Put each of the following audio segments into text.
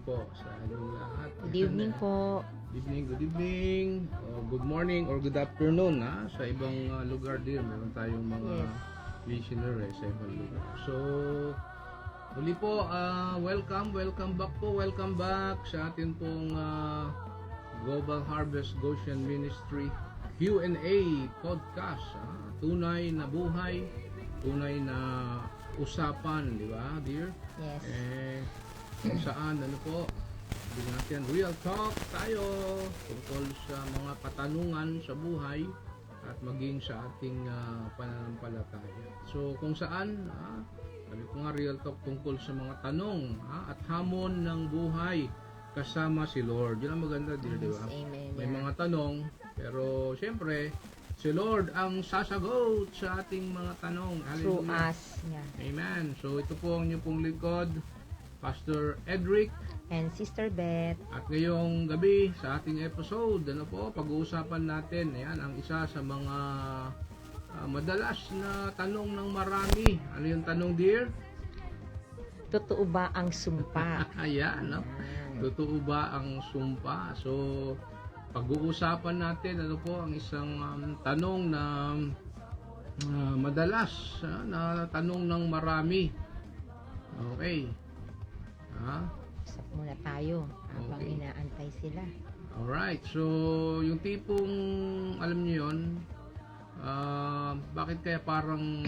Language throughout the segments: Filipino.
po sa inyong lahat. Good evening po. Good evening, good morning or good afternoon sa ibang lugar din. Meron tayong mga listener sa ibang lugar. So, muli po, welcome back sa atin pong Global Harvest Goshen Ministry Q&A podcast. Tunay na buhay, tunay na usapan, di ba, dear? Yes. Kung saan, sabi natin, real talk tayo tungkol sa mga katanungan sa buhay at maging sa ating pananampalataya. So, kung saan, sabi ko nga, real talk tungkol sa mga tanong at hamon ng buhay kasama si Lord. Yun ang maganda, dear, di ba? Amen. May mga tanong, pero siyempre, si Lord ang sasagot sa ating mga tanong. Through Hallelujah. us. Yeah. Amen. So ito po ang inyong pong lingkod, Pastor Edric. And Sister Beth. At ngayong gabi sa ating episode, pag-uusapan natin, ayan, ang isa sa mga madalas na tanong ng marami. Ano yung tanong, dear? Totoo ba ang sumpa? Ayan, no? Totoo ba ang sumpa? So, pag-uusapan natin ang isang tanong na madalas na tanong ng marami. Okay. Usap muna tayo habang inaantay sila. Alright. So, yung tipong alam niyo yun, bakit kaya parang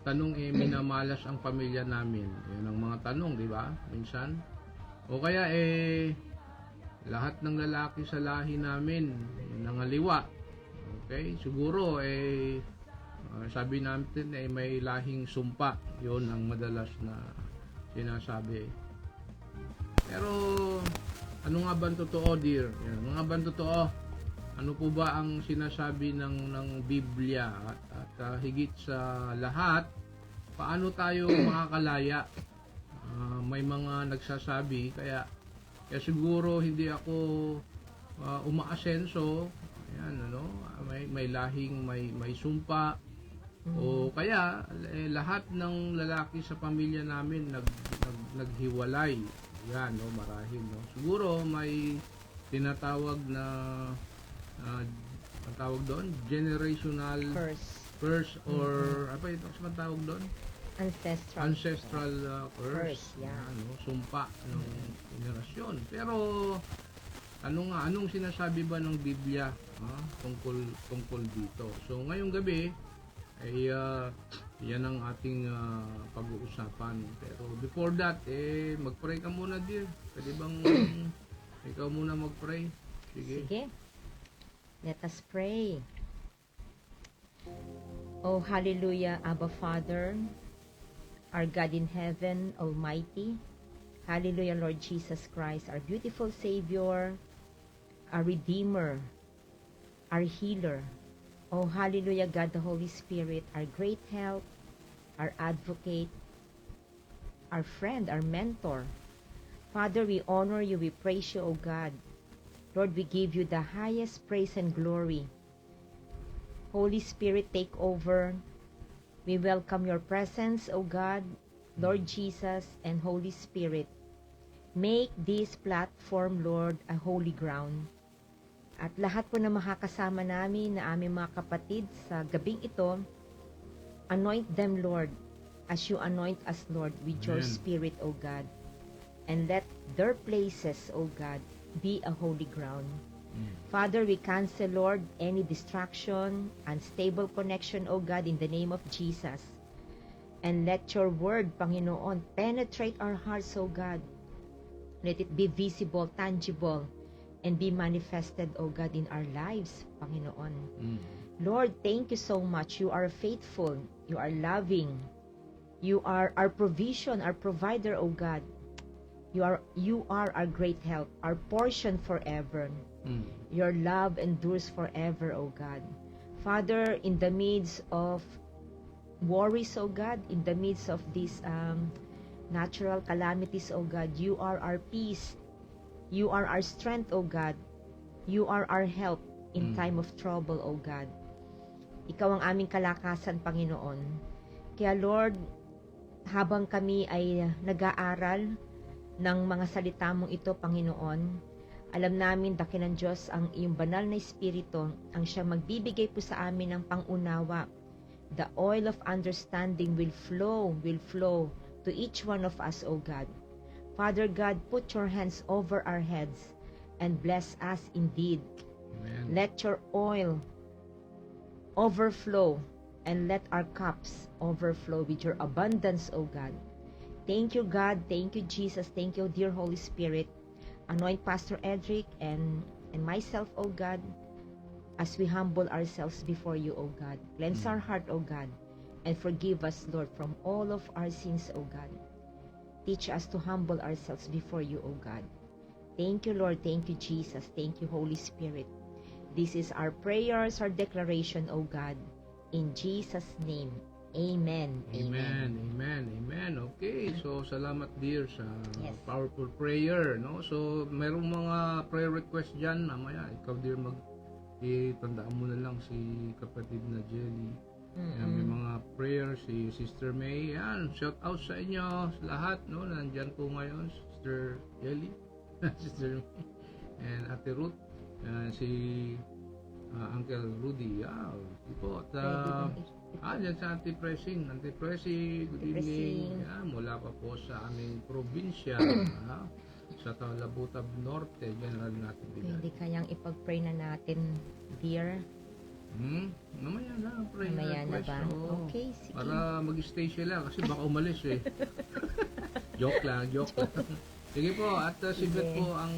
tanong minamalas ang pamilya namin? Yun ang mga tanong, di ba? Minsan. O kaya lahat ng lalaki sa lahi namin nangaliwa. Okay? Siguro sabi natin may lahing sumpa. 'Yon ang madalas na sinasabi. Pero ano nga ba ang totoo, dear? Ano nga ba ang totoo? Ano po ba ang sinasabi ng Biblia? At higit sa lahat, paano tayo makakalaya? May mga nagsasabi kaya siguro hindi ako umaasenso. Ayan, may lahing may sumpa. O kaya lahat ng lalaki sa pamilya namin naghiwalay. Yan, marahil, siguro may tinatawag na ang tawag doon, generational curse or apa ito sa tawag doon? Ancestral curse. Yeah. Sumpa ng generasyon. Pero anong sinasabi ba ng Biblia tungkol dito? So ngayong gabi ay yan ang ating pag-uusapan. Pero before that, mag-pray ka muna, dear. Pwede bang ikaw muna mag-pray? Sige. Let us pray. Oh, hallelujah, Abba Father, our God in heaven, Almighty. Hallelujah, Lord Jesus Christ, our beautiful Savior, our Redeemer, our Healer. Oh, hallelujah, God the Holy Spirit, our great help, our advocate, our friend, our mentor. Father, we honor you, we praise you, O God. Lord, we give you the highest praise and glory. Holy Spirit, take over. We welcome your presence, O God, Lord Jesus, and Holy Spirit. Make this platform, Lord, a holy ground. At lahat po na makakasama namin na aming mga kapatid sa gabing ito, anoint them, Lord, as you anoint us, Lord, with your Spirit, O God. And let their places, O God, be a holy ground. Father, we cancel, Lord, any distraction, unstable connection, O God, in the name of Jesus. And let your word, Panginoon, penetrate our hearts, O God. Let it be visible, tangible, and be manifested, O God, in our lives, Panginoon. Lord, thank you so much. You are faithful. You are loving. You are our provision, our provider, O God. You are our great help, our portion forever. Your love endures forever, O God. Father, in the midst of worries, O God, in the midst of these natural calamities, O God, you are our peace. You are our strength, O God. You are our help in time of trouble, O God. Ikaw ang aming kalakasan, Panginoon. Kaya Lord, habang kami ay nag-aaral ng mga salita mong ito, Panginoon. Alam namin, dakilang Diyos, ang iyong banal na Espiritu ang siya magbibigay po sa amin ng pangunawa. The oil of understanding will flow to each one of us, O God. Father God, put your hands over our heads and bless us indeed. Amen. Let your oil overflow and let our cups overflow with your abundance, O God. Thank you, God. Thank you, Jesus. Thank you, dear Holy Spirit. Anoint Pastor Edric and myself, O God, as we humble ourselves before you, O God. Cleanse our heart, O God, and forgive us, Lord, from all of our sins, O God. Teach us to humble ourselves before you, O God. Thank you, Lord. Thank you, Jesus. Thank you, Holy Spirit. This is our prayers, our declaration, O God. In Jesus' name, amen. Amen, amen, amen. Okay, so salamat dear sa Yes. powerful prayer, no? So, merong mga prayer request dyan, mamaya, ikaw dear itandaan mo na lang si kapatid na Jelly. Yan, may mga prayer, si Sister May, yan, shout out sa inyo, sa lahat, no? Nandyan po ngayon, Sister Jelly, Sister May, and Ate Ruth, si Uncle Rudy, po, at dyan sa Anti-Pressing, good evening. Mula pa po sa aming probinsya, sa Talabutab Norte, General natin Pwede kayang ipag-pray na natin, dear. Mamaya na, pray Mamaya na request, ba? oo. Okay, sige. Para mag-stay sila, kasi baka umalis eh. joke lang. Sige po, at si Beth po ang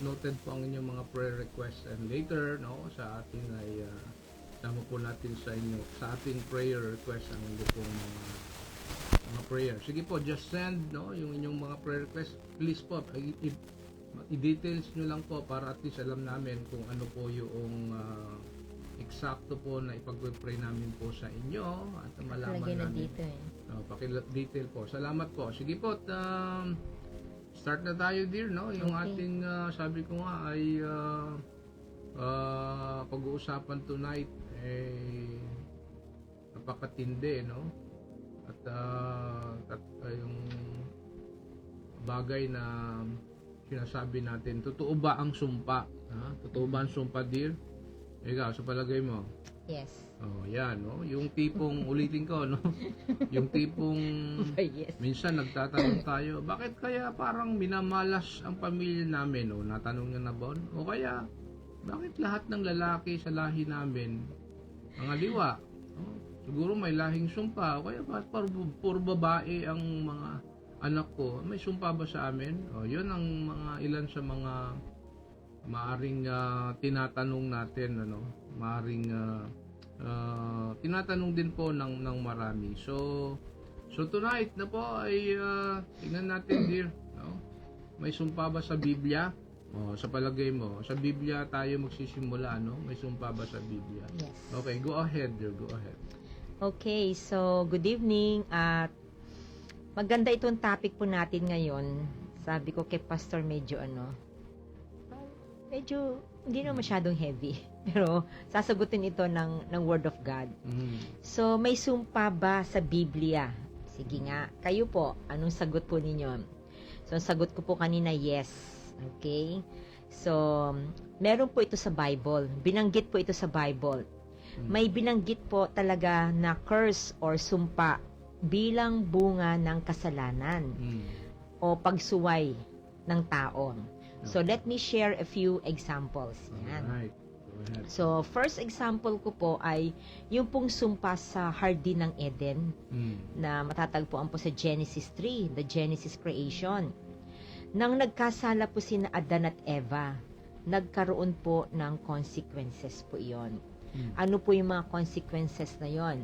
noted po ang inyong mga prayer requests, and later, no, sa atin ay sama po natin sa inyo, sa ating prayer request ang inyong pong mga prayer. Sige po, just send, no, yung inyong mga prayer request, please po, i-details nyo lang po para at least alam namin kung ano po yung eksakto po na ipag-pray namin po sa inyo at malaman Lagyan na namin. dito eh. Paki-detail po. Salamat po. Sige po, start na tayo dear, no? Yung Okay. ating sabi ko nga ay pag-uusapan tonight napakatindi, no? At yung bagay na sinasabi natin, totoo ba ang sumpa? Totoo ba ang sumpa dear? Ikaw, sa palagay mo? Yes. Oh, yan, no? Yung tipong, ulitin ko, no? Yung tipong, Yes. minsan nagtatanong tayo, bakit kaya parang minamalas ang pamilya namin, no? Natanong nyo na ba? O kaya, bakit lahat ng lalaki sa lahi namin, mga liwa? No? Siguro may lahing sumpa, o kaya puro babae ang mga anak ko. May sumpa ba sa amin? O, yun ang mga ilan sa mga maaring tinatanong natin, ano? Maaring tinatanong din po ng marami. So tonight na po ay tingnan natin dear, no? May sumpa ba sa Biblia? Sa palagay mo, sa Biblia tayo magsisimula, no? May sumpa ba sa Biblia? Yes. Okay, go ahead dear, go ahead. Okay, so good evening at maganda itong topic po natin ngayon. Sabi ko kay Pastor medyo hindi na masyadong heavy. Pero sasagutin ito ng Word of God. So, may sumpa ba sa Biblia? Sige nga. Kayo po, anong sagot po ninyo? So, ang sagot ko po kanina, yes. Okay? So, meron po ito sa Bible. Binanggit po ito sa Bible. May binanggit po talaga na curse or sumpa bilang bunga ng kasalanan o pagsuway ng tao. So, let me share a few examples. Yan. Alright, go ahead. So, first example ko po ay yung pong sumpa sa Hardin ng Eden na matatagpuan po sa Genesis 3, the Genesis creation. Nang nagkasala po sina Adan at Eva, nagkaroon po ng consequences po iyon. Ano po yung mga consequences na yon?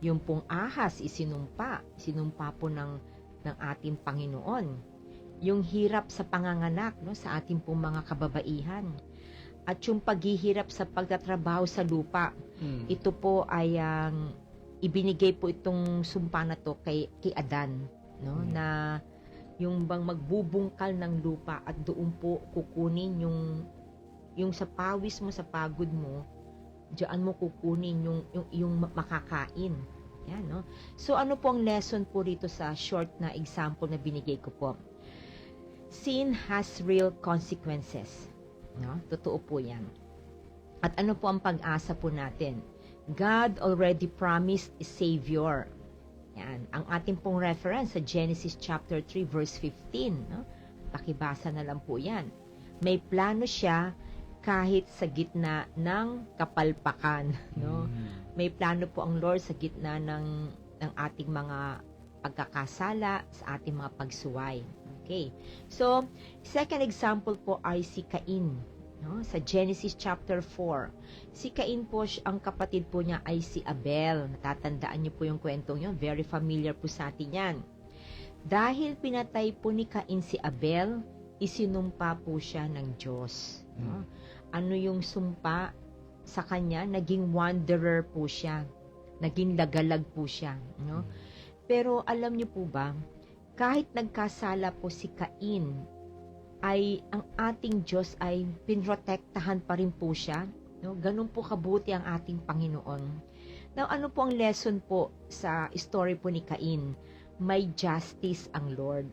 Yung pong ahas isinumpa po ng ating Panginoon. Yung hirap sa panganganak, no, sa ating pong mga kababaihan. At yung paghihirap sa pagtatrabaho sa lupa. Ito po ay ibinigay po itong sumpa na to kay Adan, no, na yung bang magbubungkal ng lupa at doon po kukunin yung sa pawis mo, sa pagod mo, diyan mo kukunin yung makakain Yan, no? So, ano po ang lesson po rito sa short na example na binigay ko po? Sin has real consequences. No? Totoo po yan. At ano po ang pag-asa po natin? God already promised a Savior. Yan. Ang ating pong reference sa Genesis chapter 3 verse 15. No? Pakibasa na lang po yan. May plano siya kahit sa gitna ng kapalpakan. No? May plano po ang Lord sa gitna ng ating mga pagkakasala, sa ating mga pagsuway. Okay. So, second example po ay si Cain. No? Sa Genesis chapter 4. Si Cain po, ang kapatid po niya ay si Abel. Natatandaan niyo po yung kwentong yun. Very familiar po sa atin yan. Dahil pinatay po ni Cain si Abel, isinumpa po siya ng Diyos. No? Ano yung sumpa sa kanya? Naging wanderer po siya. Naging lagalag po siya. No? Pero alam niyo po ba, kahit nagkasala po si Cain, ay ang ating Diyos ay pinrotektahan pa rin po siya. No? Ganun po kabuti ang ating Panginoon. Now, ano po ang lesson po sa story po ni Cain? May justice ang Lord.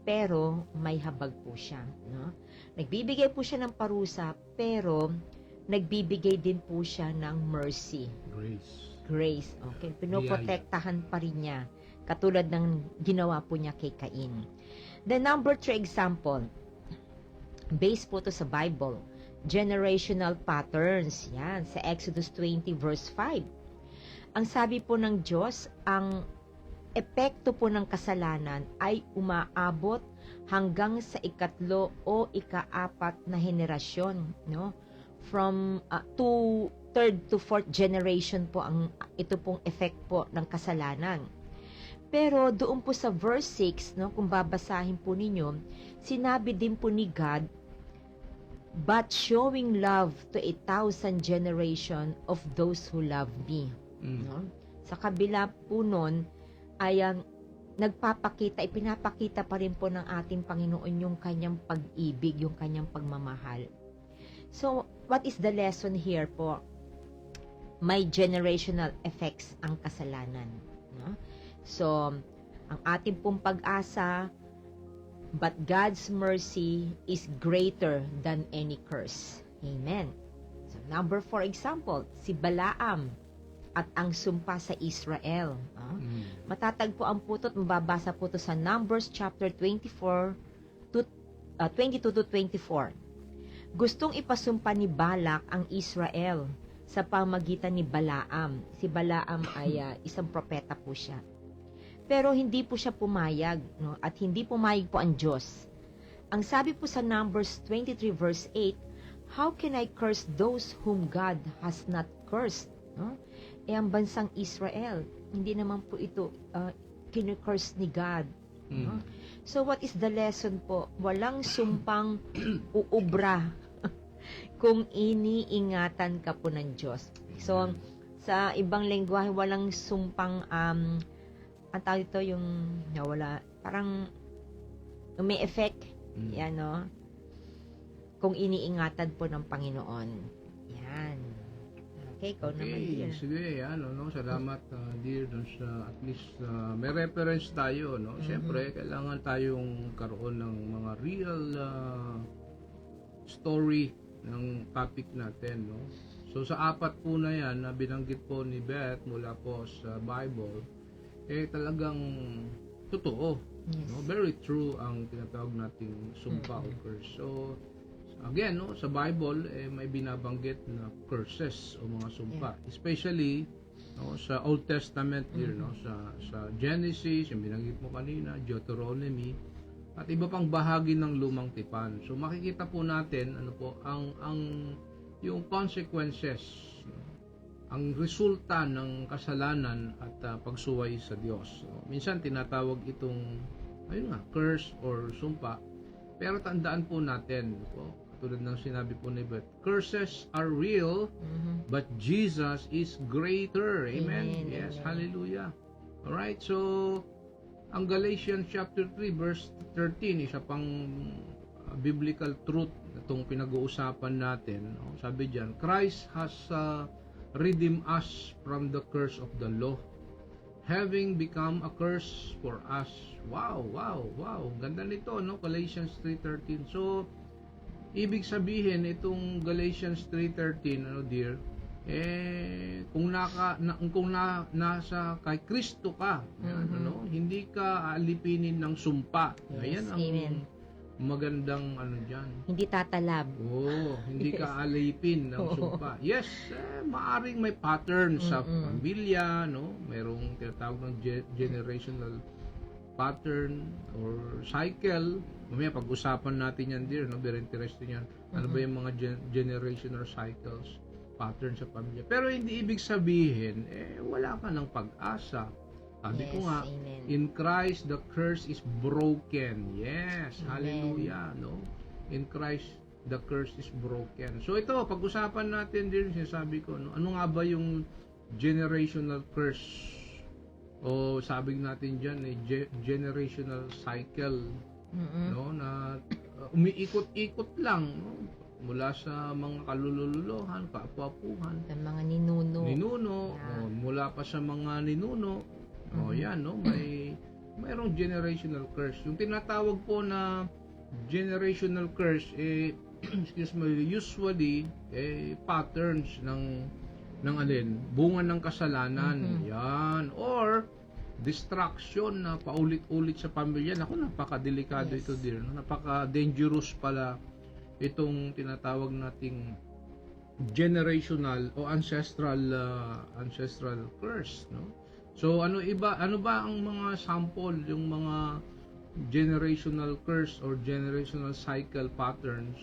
Pero may habag po siya. No? Nagbibigay po siya ng parusa, pero nagbibigay din po siya ng mercy. Grace. Okay. Pinoprotektahan pa rin niya. Katulad ng ginawa po niya kay Cain. The number 3 example, based po to sa Bible, generational patterns. Yan, sa Exodus 20 verse 5. Ang sabi po ng Diyos, ang epekto po ng kasalanan ay umaabot hanggang sa ikatlo o ikaapat na henerasyon, no? From to third to fourth generation po ang ito pong effect po ng kasalanan. Pero doon po sa verse 6, no, kung babasahin po ninyo, sinabi din po ni God, but showing love to 1,000 generation of those who love me. No? Sa kabila po nun, ay ipinapakita pa rin po ng ating Panginoon yung kanyang pag-ibig, yung kanyang pagmamahal. So, what is the lesson here po? May generational effects ang kasalanan. No? So, ang ating pong pag-asa, but God's mercy is greater than any curse. Amen. So, number 4 example, si Balaam at ang sumpa sa Israel. Matatagpuan po ito at mababasa po ito sa Numbers chapter 22 to 24. Gustong ipasumpa ni Balak ang Israel sa pamagitan ni Balaam. Si Balaam ay isang propeta po siya. Pero hindi po siya pumayag, no? At hindi pumayag po ang Diyos. Ang sabi po sa Numbers 23 verse 8, how can I curse those whom God has not cursed? No? Ang bansang Israel, hindi naman po ito kinu-curse ni God. No? So what is the lesson po? Walang sumpang uubra kung iniingatan ka po ng Diyos. So sa ibang lengguwahe, walang sumpang ang tawag ito yung nawala, parang may effect. Yan, no? Kung iniingatan po ng Panginoon. Yan. Okay, ikaw naman, dear. Sige, no? Salamat, dear, dun sa at least may reference tayo, no? Siyempre, kailangan tayong karoon ng mga real story ng topic natin, no? So, sa apat po na yan na binanggit po ni Beth mula po sa Bible, talagang totoo. Yes. No? Very true ang tinatawag nating sumpa o curse. So, again, no, sa Bible, may binabanggit na curses o mga sumpa. Yeah. Especially, no, sa Old Testament, no, sa Genesis, yung binanggit mo kanina, Deuteronomy, at iba pang bahagi ng Lumang Tipan. So, makikita po natin, yung consequences, ang resulta ng kasalanan at pagsuway sa Diyos. So, minsan tinatawag itong curse or sumpa. Pero tandaan po natin, tulad ng sinabi po ni Beth, curses are real, but Jesus is greater. Amen. Yes, amen. Hallelujah. Alright, so ang Galatians chapter 3 verse 13, isa pang biblical truth itong pinag-uusapan natin. No? Sabi diyan, Christ has redeemed us from the curse of the law. having become a curse for us. Wow, wow, wow. Ganda nito, no? Galatians 3:13. So, ibig sabihin itong Galatians 3:13, ano dear, kung nasa kay Kristo ka, yan, ano, hindi ka alipinin ng sumpa. Yes, Ayan ang amen. magandang ano diyan. Hindi tatalab. Hindi Yes. ka alipin ng sumpa. Yes, maaring may pattern sa pamilya, no? Merong tinatawag ng generational pattern or cycle. Mamaya pag-usapan natin yan dear, no? Very interesting yan. Ano ba yung mga generational cycles, pattern sa pamilya. Pero hindi ibig sabihin, wala ka ng pag-asa. Sabi ko nga, amen. in Christ, the curse is broken. Yes, Amen. hallelujah, no? In Christ, the curse is broken. So ito, pag-usapan natin din, sinasabi ko, no? Ano nga ba yung generational curse? O sabi natin dyan, generational cycle, no? Na umiikot-ikot lang, no? Mula sa mga kalululuhan, kaapu-apuhan, Sa mga ninuno. o mula pa sa mga ninuno. Yan, no? Mayroong generational curse. Yung tinatawag po na generational curse, excuse me, usually, patterns ng alin, bunga ng kasalanan. Yan. Or, distraction na paulit-ulit sa pamilya. Naku, napaka-delikado ito, dear. No? Napaka-dangerous pala itong tinatawag nating generational o ancestral curse, no? So ano ba ang mga sample, yung mga generational curse or generational cycle patterns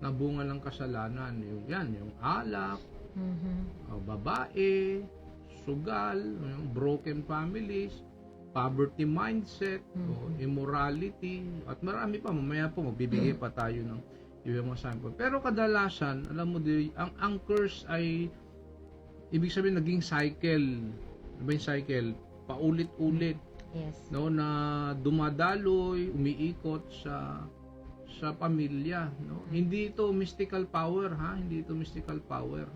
na bunga ng kasalanan? Yung alak, babae, sugal, yung broken families, poverty mindset, o immorality, at marami pa. Mamaya po magbibigay pa tayo ng ibang mga sample. Pero kadalasan, alam mo din, ang curse ay ibig sabihin naging cycle. Ano ba yung cycle? Paulit-ulit, Yes. no, na dumadaloy, umiikot sa pamilya, no? Hindi ito mystical power, ha? Hindi ito mystical power.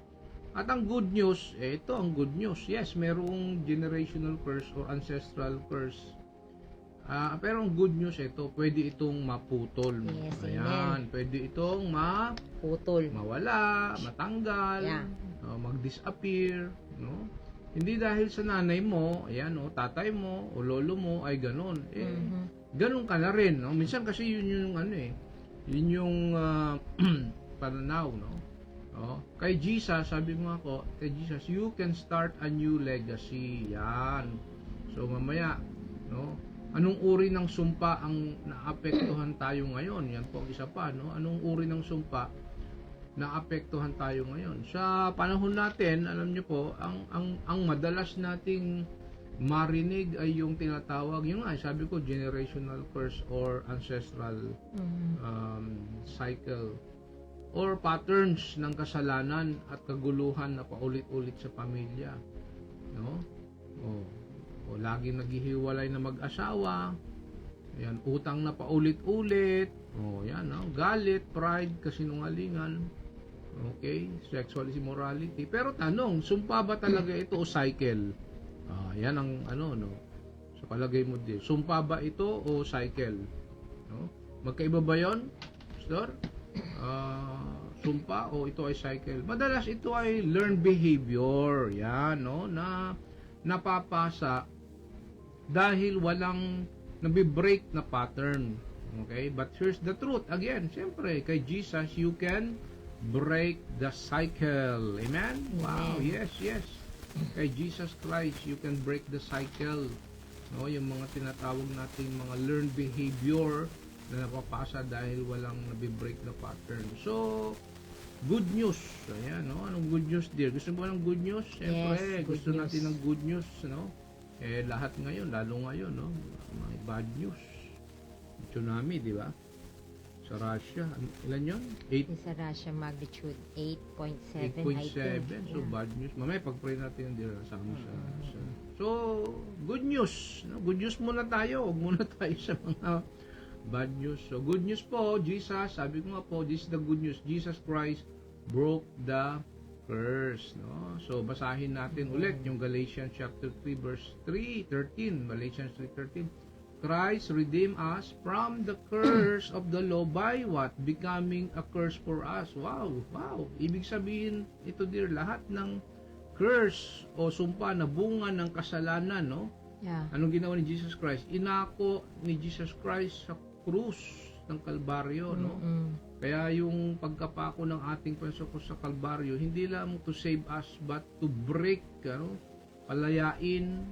At ang good news, ito ang good news. Yes, merong generational curse or ancestral curse. Pero ang good news ito, pwede itong maputol. Yes, Ayan, pwede itong Putol. mawala, matanggal, Yeah. mag-disappear, no? Hindi dahil sa nanay mo, ayan, o tatay mo, o lolo mo ay ganun. Ganun ka na rin, no? Minsan kasi yun yung yun yung pananaw, no? Kay Jesus, sabi mo ako, kay Jesus, you can start a new legacy. Yan. So mamaya, no? Anong uri ng sumpa ang naapektuhan tayo ngayon? Yan po ang isa pa, no? Anong uri ng sumpa naapektuhan tayo ngayon? Sa panahon natin, alam niyo po, ang madalas nating marinig ay yung tinatawag, yung sabi ko, generational curse or ancestral cycle or patterns ng kasalanan at kaguluhan na paulit-ulit sa pamilya, no? O laging naghihiwalay na mag-asawa, yan, utang na paulit-ulit, yan, no? Galit, pride, kasinungalingan, okay, sexual immorality. Pero tanong, sumpa ba talaga ito o cycle? Yan ang no? Sa palagay mo din, sumpa ba ito o cycle? No? Magkaiba ba 'yon? Pastor? Sumpa o ito ay cycle? Madalas ito ay learned behavior, yan, no? Na napapasa dahil walang nabi-break na pattern. Okay? But here's the truth. Again, siyempre, kay Jesus, you can break the cycle. Amen? Wow, yes, yes. Kay Jesus Christ, you can break the cycle. No, yung mga tinatawag nating mga learned behavior na napapasa dahil walang nabi-break na pattern. So, good news. Ayan, no? Anong good news, dear? Gusto mo ng good news? Siyempre, Yes, good gusto news. natin ng good news, no? Lahat ngayon, lalo ngayon, no? May bad news. Tsunami, di ba? Sa Russia, ilan yun? 8 Sa Russia, magnitude 8.7, I think. 8.7. So, bad news. Mamaya, pag-pray natin din sama sa... So, good news. No? Good news muna tayo. Huwag muna tayo sa mga bad news. So, good news po, Jesus. Sabi ko nga po, this is the good news. Jesus Christ broke the curse, no? So basahin natin ulit yung Galatians chapter 3 verse 13. Galatians 3:13. Christ redeemed us from the curse of the law by what? Becoming a curse for us. Wow, wow. Ibig sabihin ito dear, lahat ng curse o sumpa na bunga ng kasalanan, no? Yeah. Anong ginawa ni Jesus Christ? Inako ni Jesus Christ sa krus ng Kalbaryo, no? Mm-mm. Kaya yung pagkapako ng ating pansukos sa Kalbaryo, hindi lang to save us but to break, palayain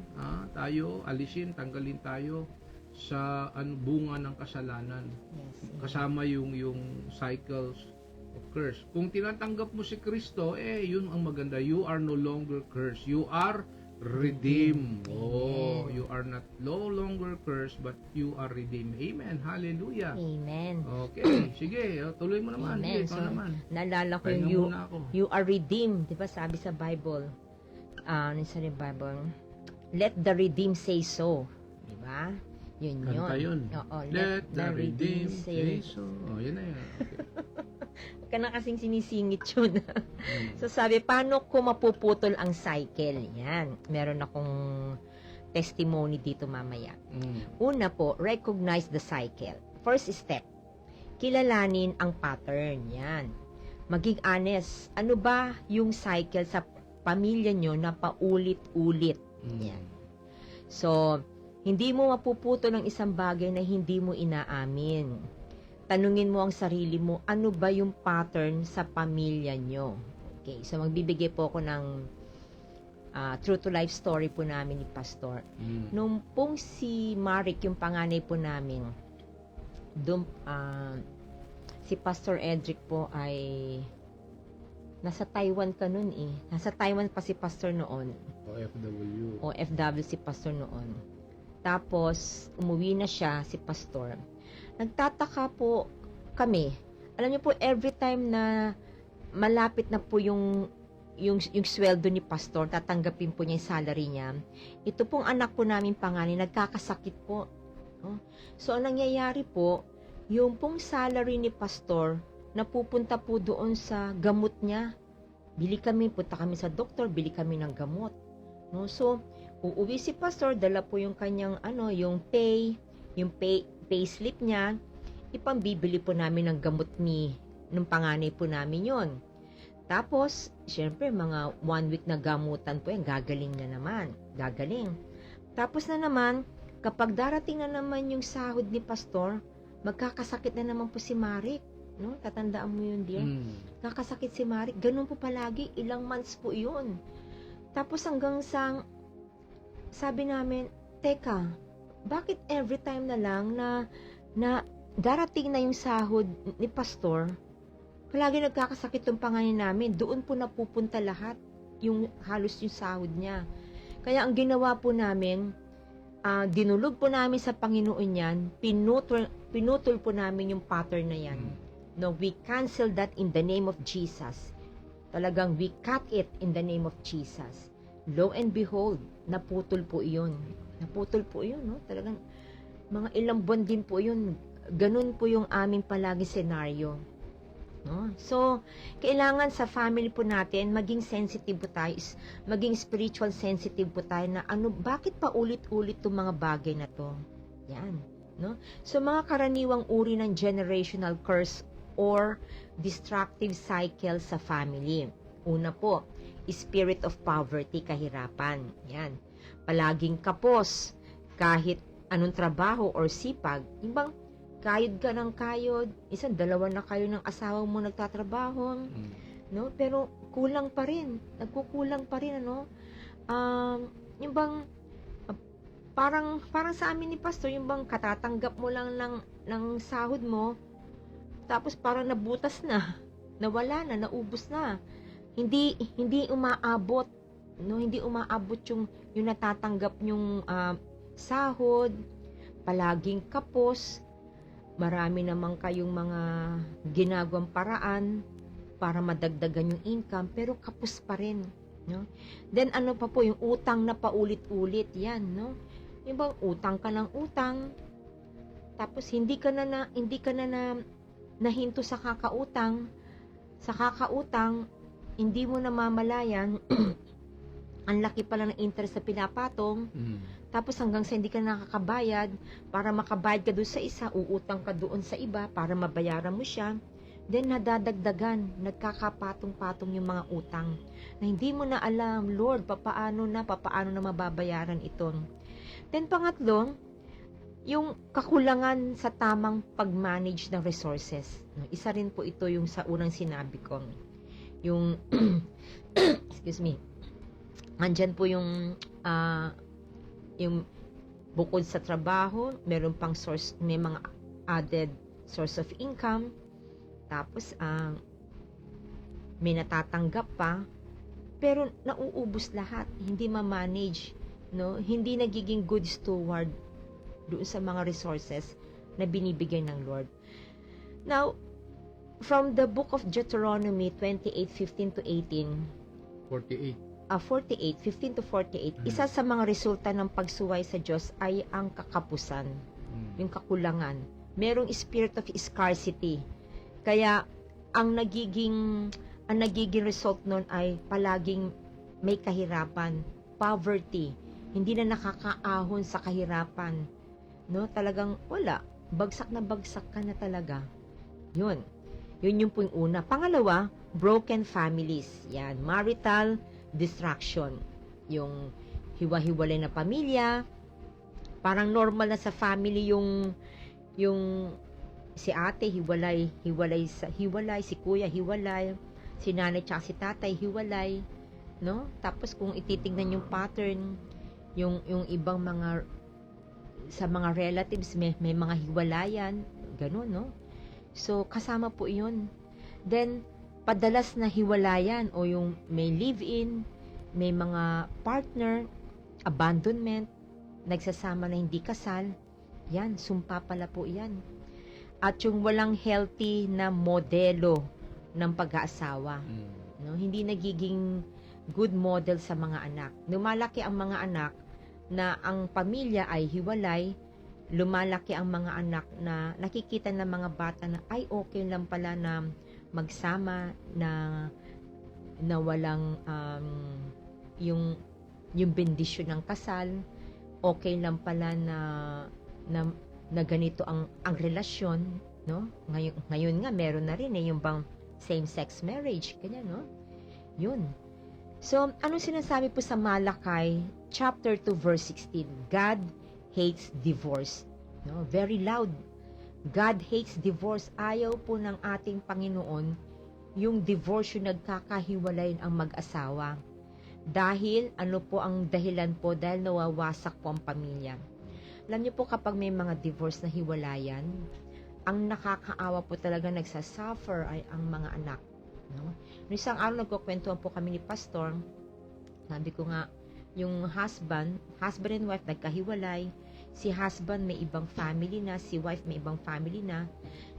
tayo, alisin, tanggalin tayo sa bunga ng kasalanan. Yes. Kasama yung cycles of curse. Kung tinatanggap mo si Kristo, yun ang maganda. You are no longer cursed. You are redeemed. Oh, you are not no longer cursed but you are redeemed. Amen. Hallelujah. Amen. Okay, sige, tuloy mo naman. Amen. Sige, So, ikaw naman. naalala ko Pahinga yung muna ako. you are redeemed. Di ba sabi sa Bible? Ano sa Bible? Let the redeemed say so. Di ba? Yun yun. Kanta yun. Oo, Let the redeemed say so. Oh, yun na yan. Okay. Huwag ka na kasing sinisingit yun. So sabi, paano ko mapuputol ang cycle? Yan. Meron akong testimony dito mamaya. Una po, recognize the cycle. First step, kilalanin ang pattern. Yan. Maging honest. Ano ba yung cycle sa pamilya nyo na paulit-ulit? Yan. So, hindi mo mapuputol ang isang bagay na hindi mo inaamin. Tanungin mo ang sarili mo, ano ba yung pattern sa pamilya nyo? Okay, so magbibigay po ako ng true to life story po namin ni Pastor. Nung pong si Marik, yung panganay po namin, si Pastor Edric po ay nasa Taiwan ka nun eh. Nasa Taiwan pa si Pastor noon. OFW. OFW si Pastor noon. Tapos, umuwi na siya, si Pastor. Nagtataka po kami. Alam niyo po, every time na malapit na po yung sweldo ni Pastor, tatanggapin po niya yung salary niya. Ito pong anak po namin panganay, nagkakasakit po. No? So, ang nangyayari po, yung pong salary ni Pastor, napupunta po doon sa gamot niya. Punta kami sa doktor, bili kami ng gamot. No? So, uuwi si Pastor, dala po yung kanyang yung pay slip niya, ipambibili po namin ng gamot nung panganay po namin yon. Tapos, syempre, mga 1 week na gamutan po yan, gagaling na naman. Gagaling. Tapos na naman, kapag darating na naman yung sahod ni Pastor, magkakasakit na naman po si Marik. No? Tatandaan mo yun, dear? Kakasakit si Marik. Ganun po palagi. Ilang months po yun. Tapos hanggang sa, sabi namin, teka, bakit every time na lang na darating na yung sahod ni Pastor, palagi nagkakasakit yung panganay namin, doon po napupunta lahat, halos yung sahod niya. Kaya ang ginawa po namin, dinulog po namin sa Panginoon yan, pinutol po namin yung pattern na yan. No, we cancel that in the name of Jesus. Talagang we cut it in the name of Jesus. Lo and behold, naputol po iyon. Naputol po yun, no? Talagang mga ilang buwan din po yun. Ganun po yung aming palagi senaryo. No? So, kailangan sa family po natin, maging sensitive po tayo, maging spiritual sensitive po tayo na bakit pa ulit-ulit itong mga bagay na to? Yan. No? So, mga karaniwang uri ng generational curse or destructive cycle sa family. Una po, spirit of poverty, kahirapan. Yan. Palaging kapos, kahit anong trabaho or sipag, yung bang kayod ka ng kayod, dalawa na kayo ng asawa mo nagtatrabaho, no? Pero kulang pa rin, nagkukulang pa rin, yung bang, parang sa amin ni Pastor, yung bang katatanggap mo lang ng sahod mo, tapos parang nabutas na, nawala na, naubos na, hindi umaabot, no, hindi umaabot yung natatanggap yung sahod, palaging kapos, marami naman kayong mga ginagawang paraan para madagdagan yung income, pero kapos pa rin, no? Then pa po yung utang na paulit-ulit, yan, no? Yung bang utang ka ng utang, tapos hindi ka na nahinto sa kakautang, hindi mo namamalayan, ang laki pala ng interest na pinapatong, tapos hanggang sa hindi ka nakakabayad, para makabayad ka doon sa isa, uutang ka doon sa iba para mabayaran mo siya. Then nadadagdagan, nagkakapatong-patong yung mga utang na hindi mo na alam, Lord, papaano na mababayaran ito. Then pangatlo, yung kakulangan sa tamang pag-manage ng resources. Isa rin po ito yung sa unang sinabi ko. Yung, excuse me, andyan po yung bukod sa trabaho, meron pang source, may mga added source of income, tapos may natatanggap pa, pero nauubos lahat, hindi ma-manage, no? Hindi nagiging good steward doon sa mga resources na binibigay ng Lord. Now, from the book of Deuteronomy 28:15 to 18, 15 to 48, isa sa mga resulta ng pagsuway sa Diyos ay ang kakapusan, yung kakulangan. Merong spirit of scarcity. Kaya ang nagiging result nun ay palaging may kahirapan, poverty, hindi na nakakaahon sa kahirapan. No, talagang wala, bagsak na bagsak ka na talaga. Yun yung po yung una. Pangalawa, broken families. Yan, marital distraction. Yung hiwa-hiwalay na pamilya, parang normal na sa family yung si ate hiwalay, si kuya hiwalay, si nanay tsaka si tatay hiwalay, no? Tapos kung ititingnan yung pattern, yung ibang mga sa mga relatives may mga hiwalayan, ganun, no? So kasama po 'yun. Then padalas na hiwalayan o yung may live-in, may mga partner, abandonment, nagsasama na hindi kasal, yan, sumpa pala po yan. At yung walang healthy na modelo ng pag-aasawa. No? Hindi nagiging good model sa mga anak. Lumalaki ang mga anak na ang pamilya ay hiwalay, lumalaki ang mga anak na nakikita ng mga bata na ay okay lang pala na magsama na walang yung bendisyon ng kasal, okay lang pala na ganito ang relasyon, no? Ngayon nga meron na rin yung bang same-sex marriage, ganyan, no? Yun. So, anong sinasabi po sa Malakay chapter 2 verse 16? God hates divorce. No? Very loud. God hates divorce. Ayaw po ng ating Panginoon yung divorce yung nagkakahiwalay ang mag-asawa. Dahil, ano po ang dahilan po? Dahil nawawasak po ang pamilya. Alam niyo po kapag may mga divorce na hiwalayan, ang nakakaawa po talaga nagsasuffer ay ang mga anak. No? Isang araw nagkukwentuhan po kami ni Pastor, sabi ko nga, yung husband and wife nagkahiwalay, si husband may ibang family na, si wife may ibang family na.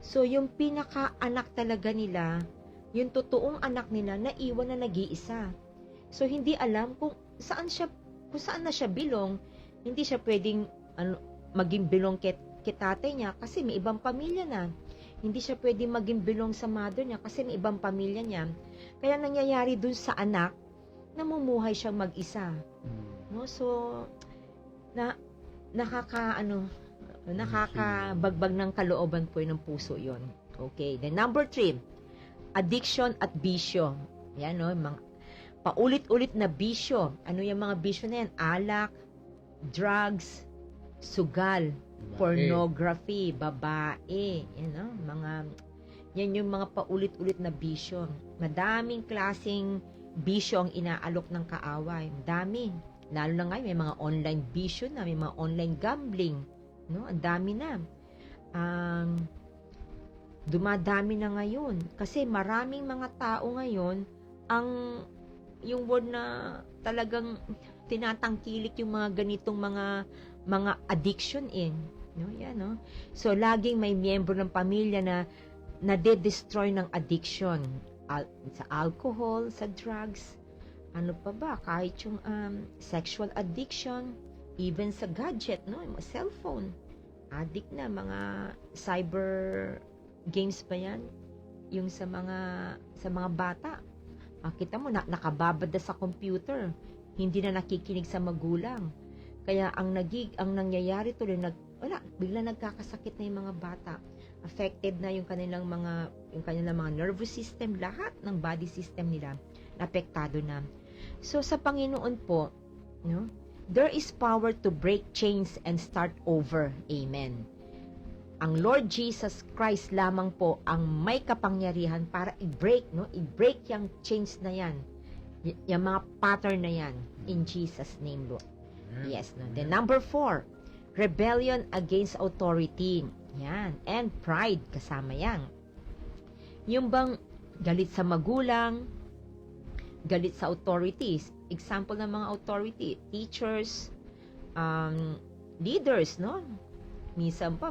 So, yung pinaka-anak talaga nila, yung totoong anak nila, naiwan na nag-iisa. So, hindi alam kung saan na siya bilong. Hindi siya pwedeng maging bilong kay tatay niya kasi may ibang pamilya na. Hindi siya pwedeng maging bilong sa mother niya kasi may ibang pamilya niya. Kaya nangyayari dun sa anak, namumuhay siyang mag-isa. No? So, nakakabagbag ng kalooban po ng puso yon. Okay. Then number 3, addiction at bisyo. Yan, no? Mga paulit-ulit na bisyo. Ano yung mga bisyo na yan? Alak, drugs, sugal, pornography, babae, yan yung mga paulit-ulit na bisyo. Madaming klaseng bisyo ang inaalok ng kaaway. Dami. Lalo na ngayon, may mga online bisyo na, may mga online gambling. No? Ang dami na. Dumadami na ngayon. Kasi maraming mga tao ngayon, yung word na talagang tinatangkilik yung mga ganitong mga addiction no? Yan, no? So, laging may miyembro ng pamilya na nade-destroy ng addiction. Sa alcohol, sa drugs, ano pa ba? Kahit yung sexual addiction, even sa gadget, no? Yung cellphone. Addict na, mga cyber games pa yan. Yung sa mga bata. Kita mo, nakababad na sa computer. Hindi na nakikinig sa magulang. Kaya ang nangyayari tuloy, bigla nagkakasakit na yung mga bata. Affected na yung kanilang mga nervous system, lahat ng body system nila, apektado na. So, sa Panginoon po, no, there is power to break chains and start over. Amen. Ang Lord Jesus Christ lamang po ang may kapangyarihan para i-break yung chains na yan. Yung mga pattern na yan. In Jesus' name, Lord. Yes. No? Then number 4, rebellion against authority. Yan. And pride, kasama yan. Yung bang galit sa magulang, galit sa authorities. Example ng mga authority, teachers, leaders, no? Minsan pa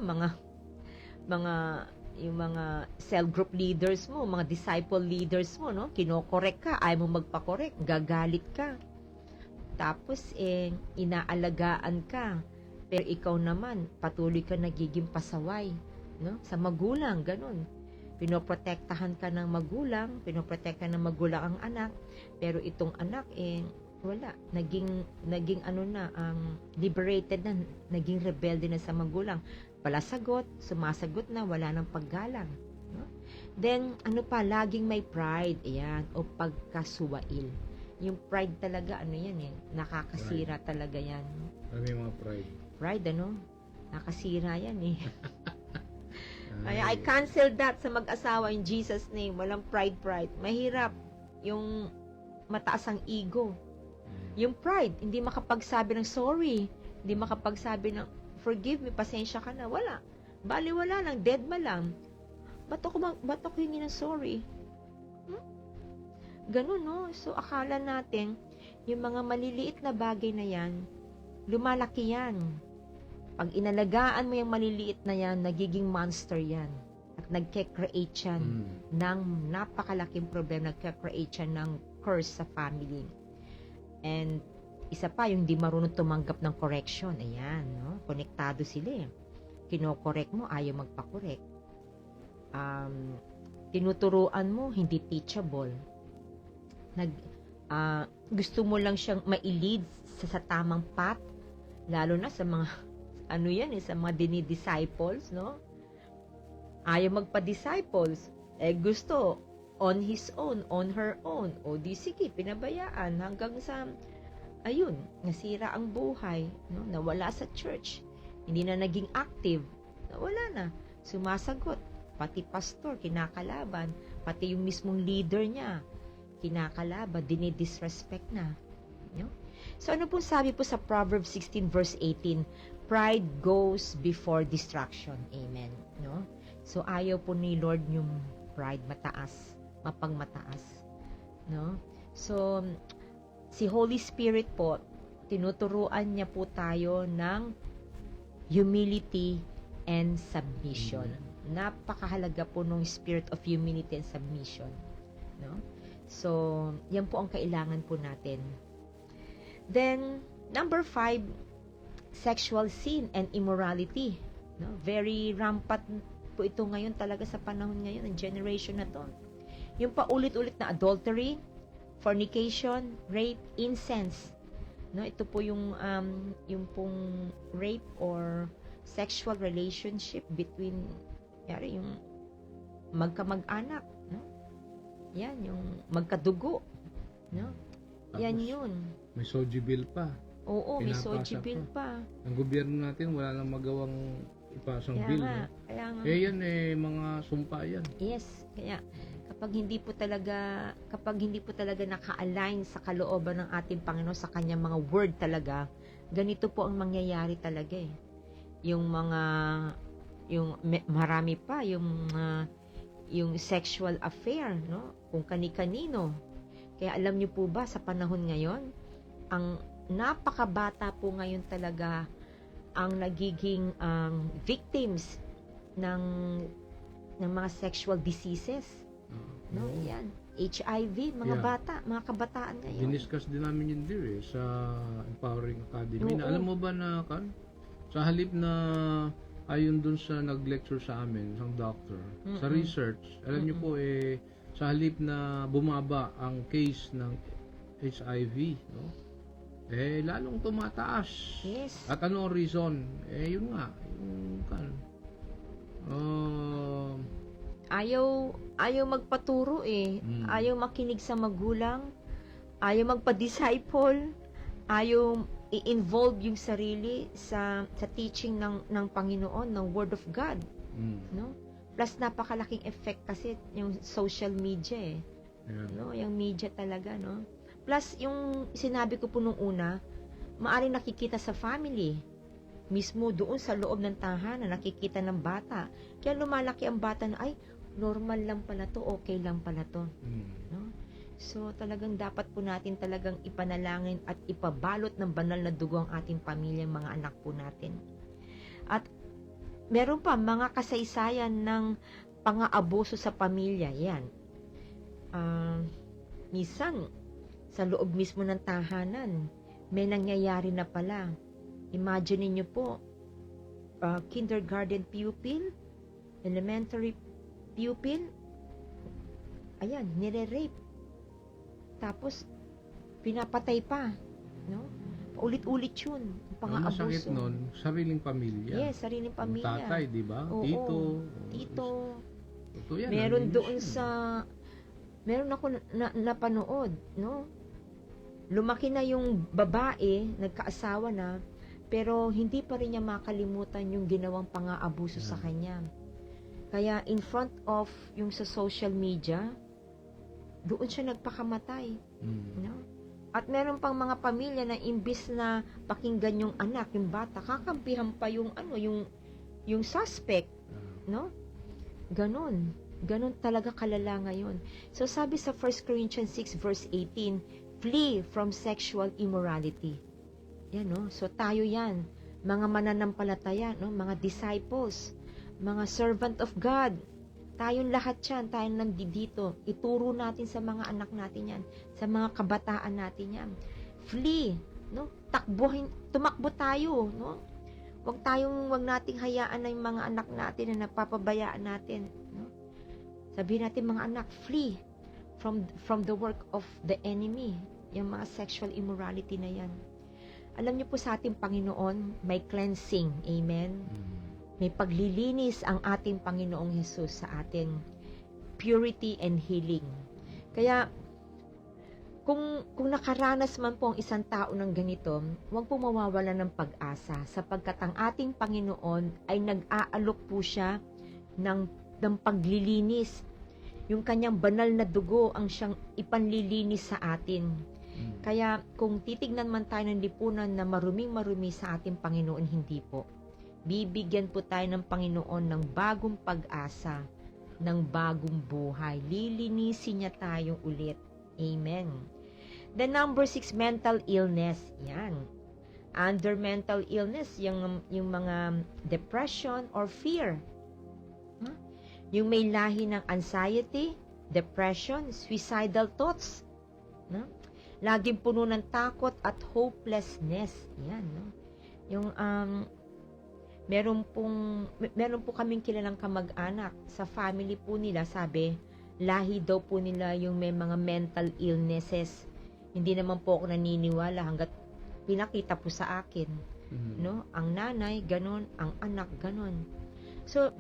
yung mga cell group leaders mo, mga disciple leaders mo, no? Kino-correct ka, ayaw mo magpa-correct, gagalit ka. Tapos inaalagaan ka. Pero ikaw naman, patuloy ka nagiging pasaway, no? Sa magulang, ganun. Pinoprotektahan ka ng magulang, pinoprotektahan ng magulang ang anak, pero itong anak wala, naging liberated na, naging rebelde na sa magulang. Sumasagot na, wala ng paggalang, no? Then laging may pride, ayan, o pagkasuwail. Yung pride talaga, nakakasira talaga yan. Ano yung mga pride? Pride, nakasira yan Kaya I cancel that sa mag-asawa in Jesus' name. Walang pride. Mahirap yung mataas ang ego. Yung pride, hindi makapagsabi ng sorry. Hindi makapagsabi ng forgive me, pasensya ka na. Wala. Baliwala lang, dead ma lang. Ba't ako hingi ng sorry? Ganun, no? So, akala natin, yung mga maliliit na bagay na yan, lumalaki yan. Pag inalagaan mo yung maliliit na yan, nagiging monster yan. At nagke-create yan ng napakalaking problema, nagke-create yan ng curse sa family. And isa pa, yung di marunong tumanggap ng correction. Ayan, no? Konektado sila Kino-correct mo, ayaw magpa-correct. Tinuturuan mo, hindi teachable. Gusto mo lang siyang ma-lead sa tamang path, lalo na sa mga sa mga dinidisciples, no? Ayaw magpa-disciples, gusto on his own, on her own, o di sige, pinabayaan hanggang sa nasira ang buhay, no? Nawala sa church, hindi na naging active, nawala na, sumasagot, pati pastor kinakalaban, pati yung mismong leader niya kinakalaban, dinidisrespect na, no? So ano po sabi po sa Proverbs 16 verse 18, pride goes before destruction. Amen, no? So ayaw po ni Lord yung pride, mapagmataas, no? So si Holy Spirit po, tinuturuan niya po tayo ng humility and submission. Napakahalaga po ng spirit of humility and submission, no? So yan po ang kailangan po natin. Then number 5, sexual sin and immorality, no? Very rampant po ito ngayon talaga sa panahon ngayon ng generation na to. Yung paulit-ulit na adultery, fornication, rape, incest, no? Ito po yung pong rape or sexual relationship between yung magkamag-anak, no? Yan yung magkadugo, no? Tapos, yan yun. May SOGI bill pa. Oo, may Pinapasa SOGI bill pa. Ang gobyerno natin wala nang magawang ipasang bill. Kaya nga. Yan mga sumpa yan. Yes, kaya kapag hindi po talaga naka-align sa kalooban ng ating Panginoon sa kanyang mga word talaga, ganito po ang mangyayari talaga marami pa yung sexual affair, no? Kung kani-kanino. Kaya alam niyo po ba sa panahon ngayon, ang napakabata po ngayon talaga ang nagiging victims ng mga sexual diseases. No, yan. HIV, mga bata, mga kabataan ngayon. Diniscuss din namin yun sa Empowering Academy. Oo. Na, alam mo ba na sa halip na ayon dun sa nag-lecture sa amin, isang doctor, sa research, alam niyo po sa halip na bumaba ang case ng HIV, no? Lalong tumataas. Yes. At ano ang reason? Yun nga, yung Ayaw magpaturo Ayaw makinig sa magulang. Ayaw magpa-disciple. Ayaw i-involve yung sarili sa teaching ng Panginoon, ng Word of God. No? Plus, napakalaking effect kasi yung social media Yeah. No? Yung media talaga, no? Plus, yung sinabi ko po nung una, maaring nakikita sa family. Mismo doon sa loob ng tahanan, nakikita ng bata. Kaya lumalaki ang bata na, ay, normal lang pala to, okay lang pala to. No? So, talagang dapat po natin talagang ipanalangin at ipabalot ng banal na dugo ang ating pamilya, mga anak po natin. At meron pa mga kasaysayan ng pang-aabuso sa pamilya. Yan. Minsan, sa loob mismo ng tahanan, may nangyayari na pala. Imagine niyo po, kindergarten pupil, elementary pupil, ayan, nire-rape. Tapos, pinapatay pa. No? Paulit-ulit yun. Ang masakit nun, sariling pamilya. Yes, sariling pamilya. Yung tatay, di ba? Oo, Tito. Ito yan, Meron narinig doon yun. meron ako napanood, no? Lumaki na yung babae, nagkaasawa na, pero hindi pa rin niya makalimutan yung ginawang pang-aabuso sa kanya. Kaya in front of yung sa social media, doon siya nagpakamatay. No? At meron pang mga pamilya na imbis na pakinggan yung anak, yung bata, kakampihan pa yung yung suspect, no? Ganon talaga kalala ngayon. So sabi sa 1 Corinthians 6 verse 18, flee from sexual immorality. Yan, no? So tayo yan, mga mananampalataya, no? Mga disciples, mga servant of God. Tayong lahat yan, tayong nandito. Ituro natin sa mga anak natin yan, sa mga kabataan natin yan. Flee, no? Tumakbo tayo, no? Wag nating hayaan na yung mga anak natin na napapabayaan natin, no? Sabihin natin, mga anak, flee from the work of the enemy, yung mga sexual immorality na yan. Alam niyo po sa ating Panginoon, may cleansing, amen? May paglilinis ang ating Panginoong Hesus sa atin. Purity and healing. Kaya, kung nakaranas man po ang isang tao ng ganito, huwag po mawawala ng pag-asa sapagkat ang ating Panginoon ay nag-aalok po siya ng paglilinis. Yung kanyang banal na dugo ang siyang ipanlilinis sa atin. Kaya, kung titignan man tayo ng lipunan na maruming-marumi sa ating Panginoon, hindi po. Bibigyan po tayo ng Panginoon ng bagong pag-asa, ng bagong buhay. Lilinisin niya tayo ulit. Amen. The number 6, mental illness. Yan. Under mental illness, yung mga depression or fear. Yung may lahi ng anxiety, depression, suicidal thoughts. No? Laging puno ng takot at hopelessness. Yan. No? Yung meron po kaming kilalang kamag-anak sa family po nila, sabi, lahi daw po nila yung may mga mental illnesses. Hindi naman po ako naniniwala hanggat pinakita po sa akin. No? Ang nanay, ganon. Ang anak, ganon. So,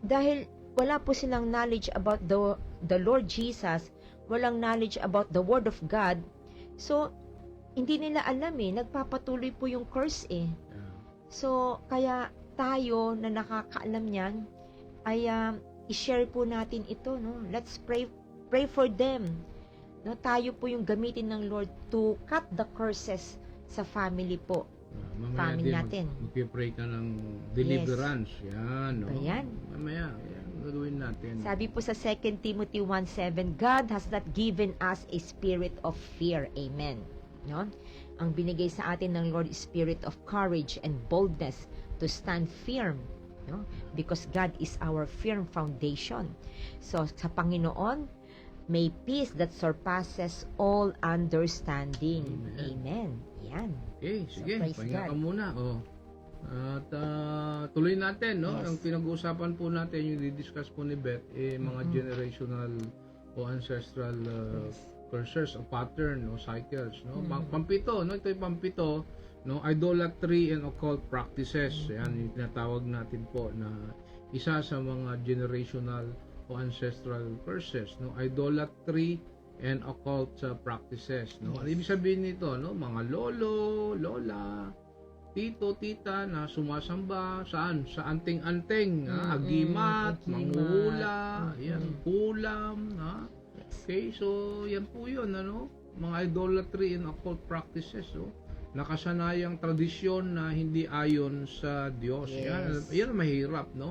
dahil wala po silang knowledge about the Lord Jesus, walang knowledge about the Word of God, so, hindi nila alam nagpapatuloy po yung curse So, kaya tayo na nakakaalam niyan ay i-share po natin ito, no? Let's pray for them. No, tayo po yung gamitin ng Lord to cut the curses sa family po. Family natin. Magpipray ka ng deliverance. Yan, no? Ayan. Mamaya, gagawin natin. Sabi po sa 2 Timothy 1:7, God has not given us a spirit of fear. Amen. No? Ang binigay sa atin ng Lord is spirit of courage and boldness to stand firm, no? Because God is our firm foundation. So sa Panginoon, may peace that surpasses all understanding. Amen. Yan. Okay, sige, praise pahinga ka God. muna. At tuloy natin, no? Yes. Ang pinag-uusapan po natin, yung di-discuss po ni Beth, mga generational o ancestral Yes. curses o pattern o cycles, no? Mm. Pampito, no? Ito yung pampito, no? Idolatry and occult practices. Yan yung tinatawag natin po na isa sa mga generational o ancestral curses, no? Idolatry and occult practices, no? Ano Yes. ibig sabihin nito, no? Mga lolo, lola, tito, tita na sumasamba saan? Sa anting-anting, agimat, agimat. manghuhula, yan, kulam, ha? Yes. Okay, so yan po yun, ano? Mga idolatry and occult practices, oh. Nakasanayang tradisyon na hindi ayon sa Diyos. Yes. Yan ang mahirap, no?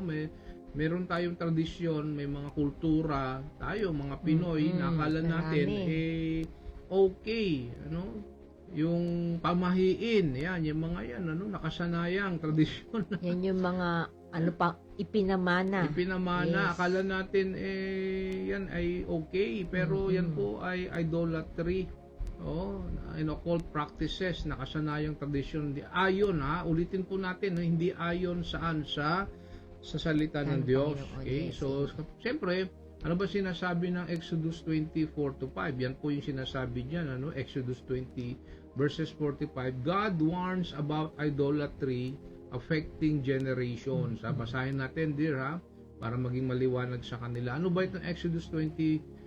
Meron tayong tradisyon, may mga kultura, tayo, mga Pinoy, na akala natin, marami. okay, ano? Yung pamahiin, yan, yung mga yan, ano? Nakasanayang tradisyon na Yan yung mga ipinamana. ipinamana. Yes. Akala natin yan ay okay, pero yan po ay idolatry. In occult practices, nakasanayang tradisyon. Hindi ayon, ha, ulitin po natin, no, hindi ayon saan sa salita ng Diyos. Okay? Yes. So siyempre, ano ba sinasabi ng Exodus 20:4-5? Yan po yung sinasabi diyan, ano? Exodus 20 verses 45. God warns about idolatry affecting generations. Basahin natin, dear, ha, para maging maliwanag sa kanila. Ano ba itong Exodus 20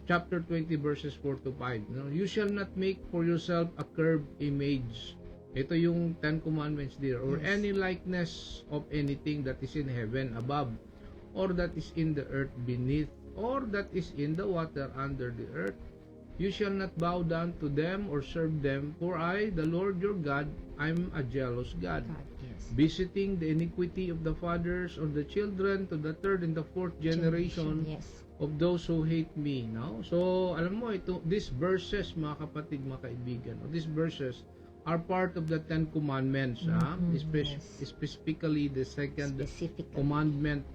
chapter 20 verses 4-5? No? You shall not make for yourself a carved image. Ito yung 10 commandments, dear. Or any likeness of anything that is in heaven above, or that is in the earth beneath, or that is in the water under the earth. You shall not bow down to them or serve them, for I, the Lord your God, I'm a jealous God, Yes. visiting the iniquity of the fathers or the children to the third and the fourth generation Yes. of those who hate me. No? So, alam mo, these verses, mga kapatid, mga kaibigan, these verses are part of the 10 commandments. Yes. Specifically, the second Specifically. commandment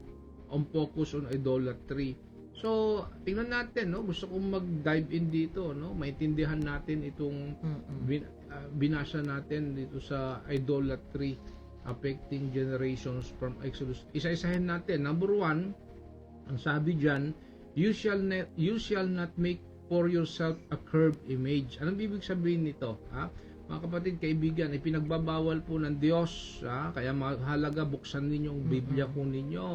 on focus on idolatry. So, tingnan natin, no? Gusto kong mag-dive in dito, no? Maintindihan natin itong binasa natin dito sa idolatry affecting generations from Exodus. Isa-isahin natin. Number 1, ang sabi diyan, you shall not make for yourself a carved image. Anong ibig sabihin nito? Ha? Mga kapatid, kaibigan, ipinagbabawal po ng Diyos. Ha? Kaya mahalaga buksan ninyo ang Biblia po ninyo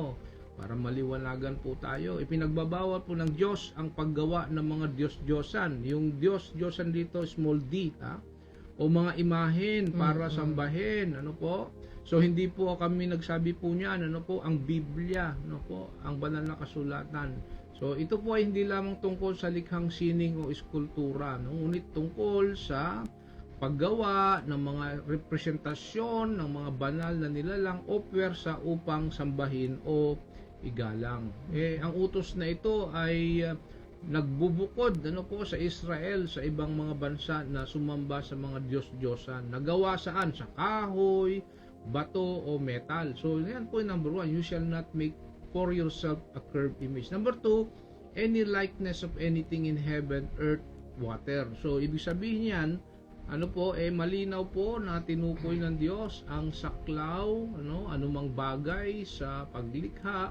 para maliwanagan po tayo. Ipinagbabawal po ng Diyos ang paggawa ng mga Diyos-Diyosan. Yung Diyos-Diyosan dito, small d, ha? O mga imahen para sambahin. Ano po? So, hindi po kami nagsabi po niyan. Ano po? Ang Biblia. Ano po? Ang banal na kasulatan. So, ito po ay hindi lamang tungkol sa likhang sining o eskultura. No? Ngunit tungkol sa paggawa ng mga representasyon ng mga banal na nilalang o pwersa upang sambahin o igalang. Ang utos na ito ay nagbubukod po sa Israel, sa ibang mga bansa na sumamba sa mga Diyos-Diyosan. Nagawa saan? Sa kahoy, bato o metal. So, yan po yung number 1. You shall not make for yourself a carved image. Number 2, any likeness of anything in heaven, earth, water. So, ibig sabihin yan, malinaw po na tinukoy ng Diyos ang saklaw, anumang bagay sa paglikha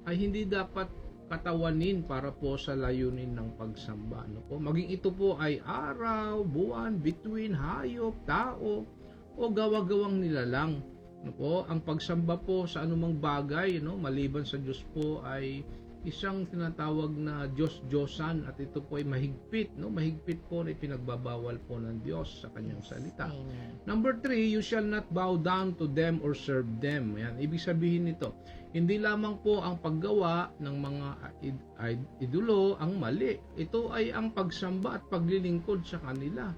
ay hindi dapat katawanin para po sa layunin ng pagsamba. Maging ito po ay araw, buwan, bituin, hayop, tao, o gawa-gawang nilalang. Ang pagsamba po sa anumang bagay, maliban sa Diyos po ay isang tinatawag na Diyos-Diyosan at ito po ay mahigpit, mahigpit po na ipinagbabawal po ng Diyos sa kanyang salita. Amen. Number 3, you shall not bow down to them or serve them. Yan, ibig sabihin nito, hindi lamang po ang paggawa ng mga idolo ang mali. Ito ay ang pagsamba at paglilingkod sa kanila.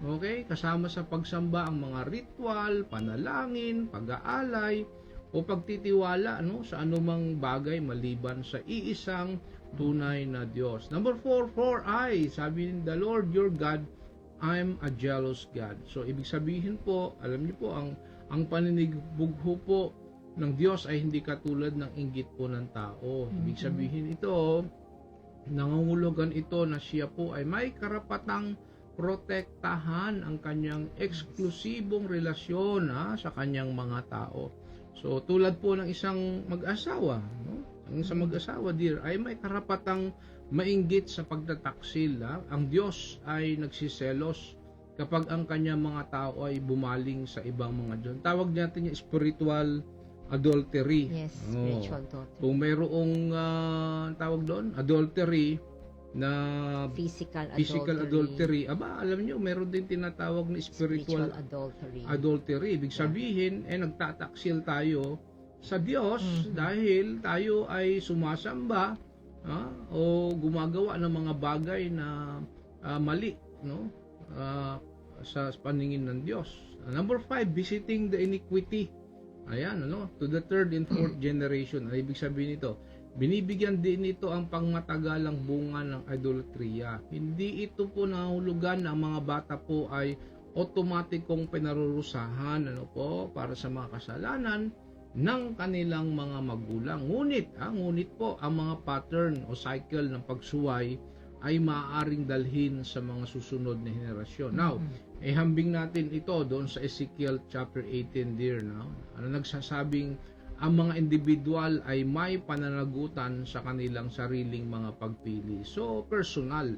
Okay? Kasama sa pagsamba ang mga ritual, panalangin, pag-aalay, o pagtitiwala sa anumang bagay maliban sa iisang tunay na Diyos. Number 4, for I, sabi ni the Lord your God, I'm a jealous God. So, ibig sabihin po, alam niyo po, ang paninibugho po ng Diyos ay hindi katulad ng inggit po ng tao. Ibig sabihin ito, nangungulugan ito na siya po ay may karapatang protektahan ang kanyang eksklusibong relasyon sa kanyang mga tao. So, tulad po ng isang mag-asawa, Ang sa mag-asawa, dear, ay may karapatang mainggit sa pagtataksil. Ang Diyos ay nagsiselos kapag ang kanyang mga tao ay bumaling sa ibang mga Diyos. Tawag natin yung spiritual adultery. Yes, Oo. spiritual daughter. Kung mayroong tawag doon, adultery na physical adultery, alam nyo, meron din tinatawag na spiritual adultery. Ibig sabihin, nagtataksil tayo sa Diyos dahil tayo ay sumasamba o gumagawa ng mga bagay na mali, no? Sa paningin ng Diyos. Number 5, visiting the iniquity. Ayan, to the third and fourth generation. Ano ibig sabihin nito? Binibigyan din ito ang pangmatagalang bunga ng idolatria. Hindi ito po nahulugan na ang mga bata po ay otomatikong pinarurusahan para sa mga kasalanan ng kanilang mga magulang. Ngunit po ang mga pattern o cycle ng pagsuway ay maaaring dalhin sa mga susunod na henerasyon. Now, hambing natin ito doon sa Ezekiel chapter 18, dear. Nagsasabing ang mga individual ay may pananagutan sa kanilang sariling mga pagpili. So, personal.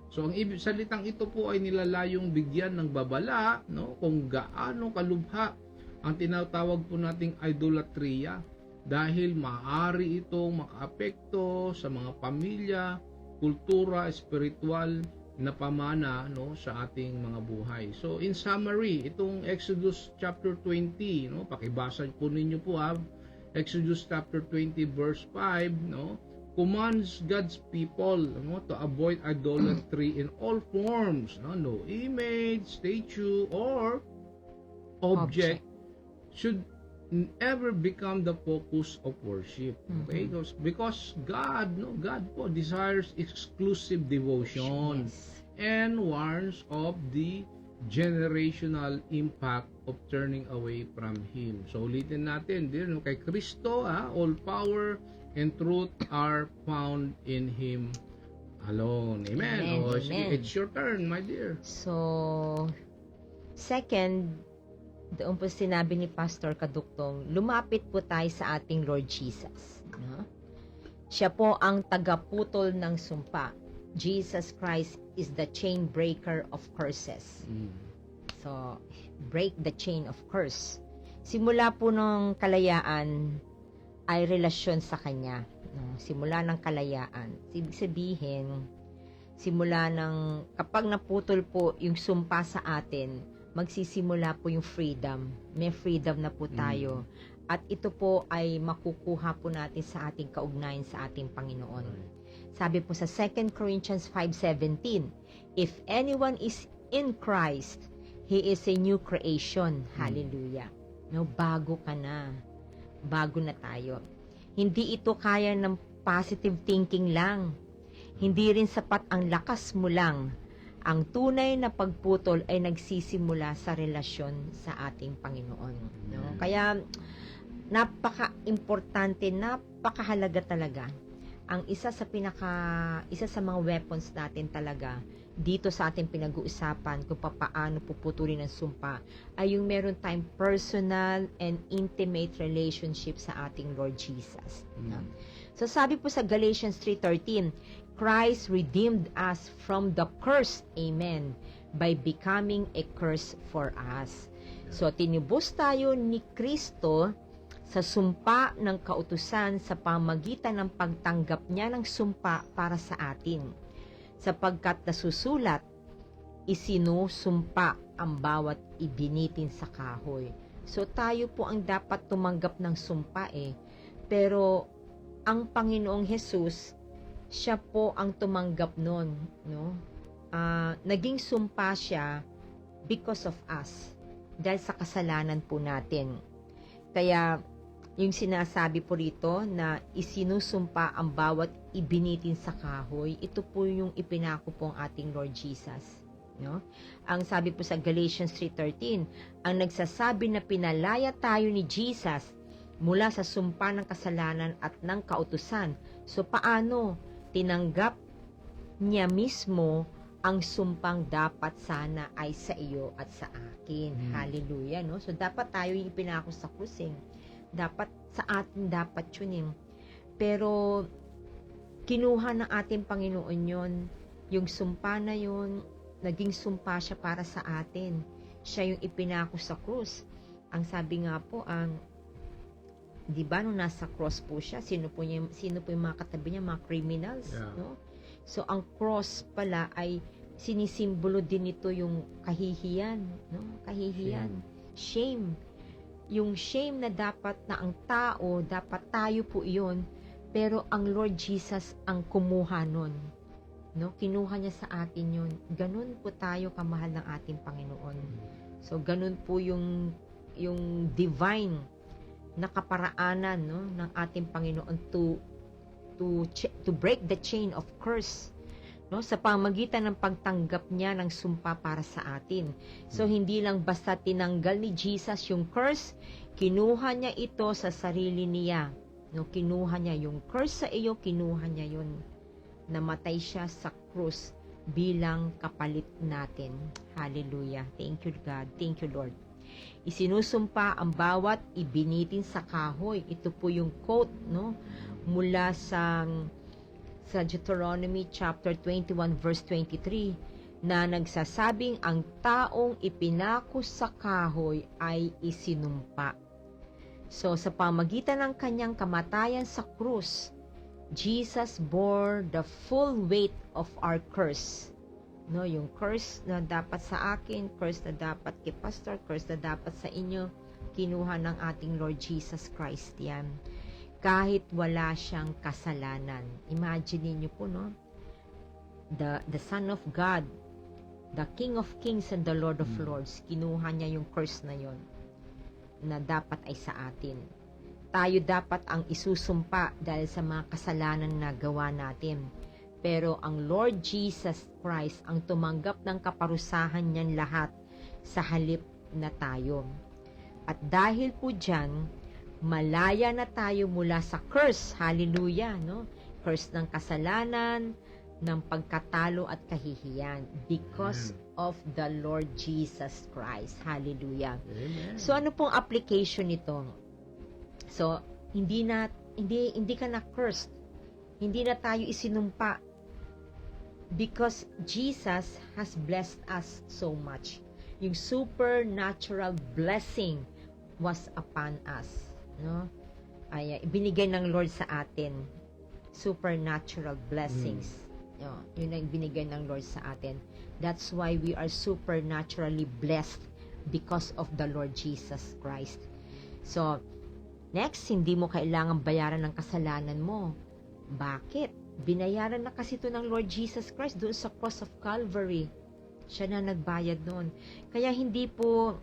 So, ang salitang ito po ay nilalayong bigyan ng babala, kung gaano kalubha ang tinatawag po nating idolatria, dahil maaari itong makaapekto sa mga pamilya, kultura, espiritual na pamana sa ating mga buhay. So, in summary, itong Exodus chapter 20, pakibasa po ninyo po Exodus chapter 20 verse 5, commands God's people to avoid idolatry in all forms. No image, statue, or object should ever become the focus of worship. Okay? Because God po desires exclusive devotion and warns of the generational impact of turning away from Him. So, ulitin natin, dear, kay Kristo, all power and truth are found in Him alone. Amen. Amen. Sige, it's your turn, my dear. So, second, doon po sinabi ni Pastor Kadugtong, lumapit po tayo sa ating Lord Jesus. Siya po ang tagaputol ng sumpa. Jesus Christ is the chain breaker of curses. So, break the chain of curse. Simula po ng kalayaan ay relasyon sa Kanya. Simula ng kalayaan. Ibig sabihin, simula ng, kapag naputol po yung sumpa sa atin, magsisimula po yung freedom. May freedom na po tayo. At ito po ay makukuha po natin sa ating kaugnayan sa ating Panginoon. Sabi po sa 2 Corinthians 5:17, if anyone is in Christ, he is a new creation. Hallelujah. Bago ka na. Bago na tayo. Hindi ito kaya ng positive thinking lang. Hindi rin sapat ang lakas mo lang. Ang tunay na pagputol ay nagsisimula sa relasyon sa ating Panginoon. Kaya, napaka-importante, napakahalaga talaga. Ang isa sa mga weapons natin talaga dito sa ating pinag-uusapan kung paano puputulin ang sumpa ay yung meron tayong personal and intimate relationship sa ating Lord Jesus. So sabi po sa Galatians 3:13, Christ redeemed us from the curse, amen, by becoming a curse for us. So tinubos tayo ni Kristo sa sumpa ng kautusan sa pamagitan ng pagtanggap niya ng sumpa para sa atin. Sapagkat nasusulat, isinusumpa ang bawat ibinitin sa kahoy. So tayo po ang dapat tumanggap ng sumpa Pero ang Panginoong Jesus, siya po ang tumanggap nun. Naging sumpa siya because of us. Dahil sa kasalanan po natin. Kaya yung sinasabi po rito na isinusumpa ang bawat ibinitin sa kahoy, ito po yung ipinako po ang ating Lord Jesus. Ang sabi po sa Galatians 3:13, ang nagsasabi na pinalaya tayo ni Jesus mula sa sumpa ng kasalanan at ng kautusan. So paano? Tinanggap niya mismo ang sumpang dapat sana ay sa iyo at sa akin. Hallelujah. So dapat tayo yung ipinako sa krus. Dapat sa atin dapat yun. Pero kinuha ng ating Panginoon yon, yung sumpa na yon, naging sumpa siya para sa atin. Siya yung ipinako sa krus. Ang sabi nga po, di ba nung nasa cross po siya, sino po yung mga katabi niya, mga criminals, Yeah. no? So ang cross pala ay sinisimbolo din ito yung kahihiyan, no? Kahihiyan, shame. Yung shame na dapat na ang tao, dapat tayo po iyon, pero ang Lord Jesus ang kumuha nun. No? Kinuha niya sa atin yun. Ganun po tayo kamahal ng ating Panginoon. So ganun po yung divine na kaparaanan, no, ng ating Panginoon to break the chain of curse, no, sa pamagitan ng pagtanggap niya ng sumpa para sa atin. So hindi lang basta tinanggal ni Jesus yung curse, kinuha niya ito sa sarili niya, no, kinuha niya yung curse sa iyo, kinuha niya yun. Namatay siya sa krus bilang kapalit natin. Hallelujah. Thank you, God. Thank you, Lord. Isinusumpa ang bawat ibinitin sa kahoy. Ito po yung quote, no, mula sa Deuteronomy chapter 21 verse 23 na nagsasabing ang taong ipinako sa kahoy ay isinumpa. So sa pamagitan ng kanyang kamatayan sa krus, Jesus bore the full weight of our curse. No, yung curse na dapat sa akin, curse na dapat kay pastor, curse na dapat sa inyo, kinuha ng ating Lord Jesus Christ yan. Kahit wala siyang kasalanan. Imagine niyo po, no? The Son of God, the King of Kings and the Lord of Lords, kinuha niya yung curse na yon na dapat ay sa atin. Tayo dapat ang isusumpa dahil sa mga kasalanan na gawa natin. Pero ang Lord Jesus Christ ang tumanggap ng kaparusahan niyan lahat sa halip na tayo. At dahil po dyan, malaya na tayo mula sa curse. Hallelujah, no? Curse ng kasalanan, ng pagkatalo at kahihiyan because of the Lord Jesus Christ. Hallelujah. Amen. So ano pong application nito? So hindi ka na cursed. Hindi na tayo isinumpa because Jesus has blessed us so much. Yung supernatural blessing was upon us, no? Ay binigay ng Lord sa atin supernatural blessings. No, yun ang binigay ng Lord sa atin. That's why we are supernaturally blessed because of the Lord Jesus Christ. So, next, hindi mo kailangan bayaran ng kasalanan mo. Bakit? Binayaran na kasi ito ng Lord Jesus Christ doon sa cross of Calvary. Siya na nagbayad noon. Kaya hindi po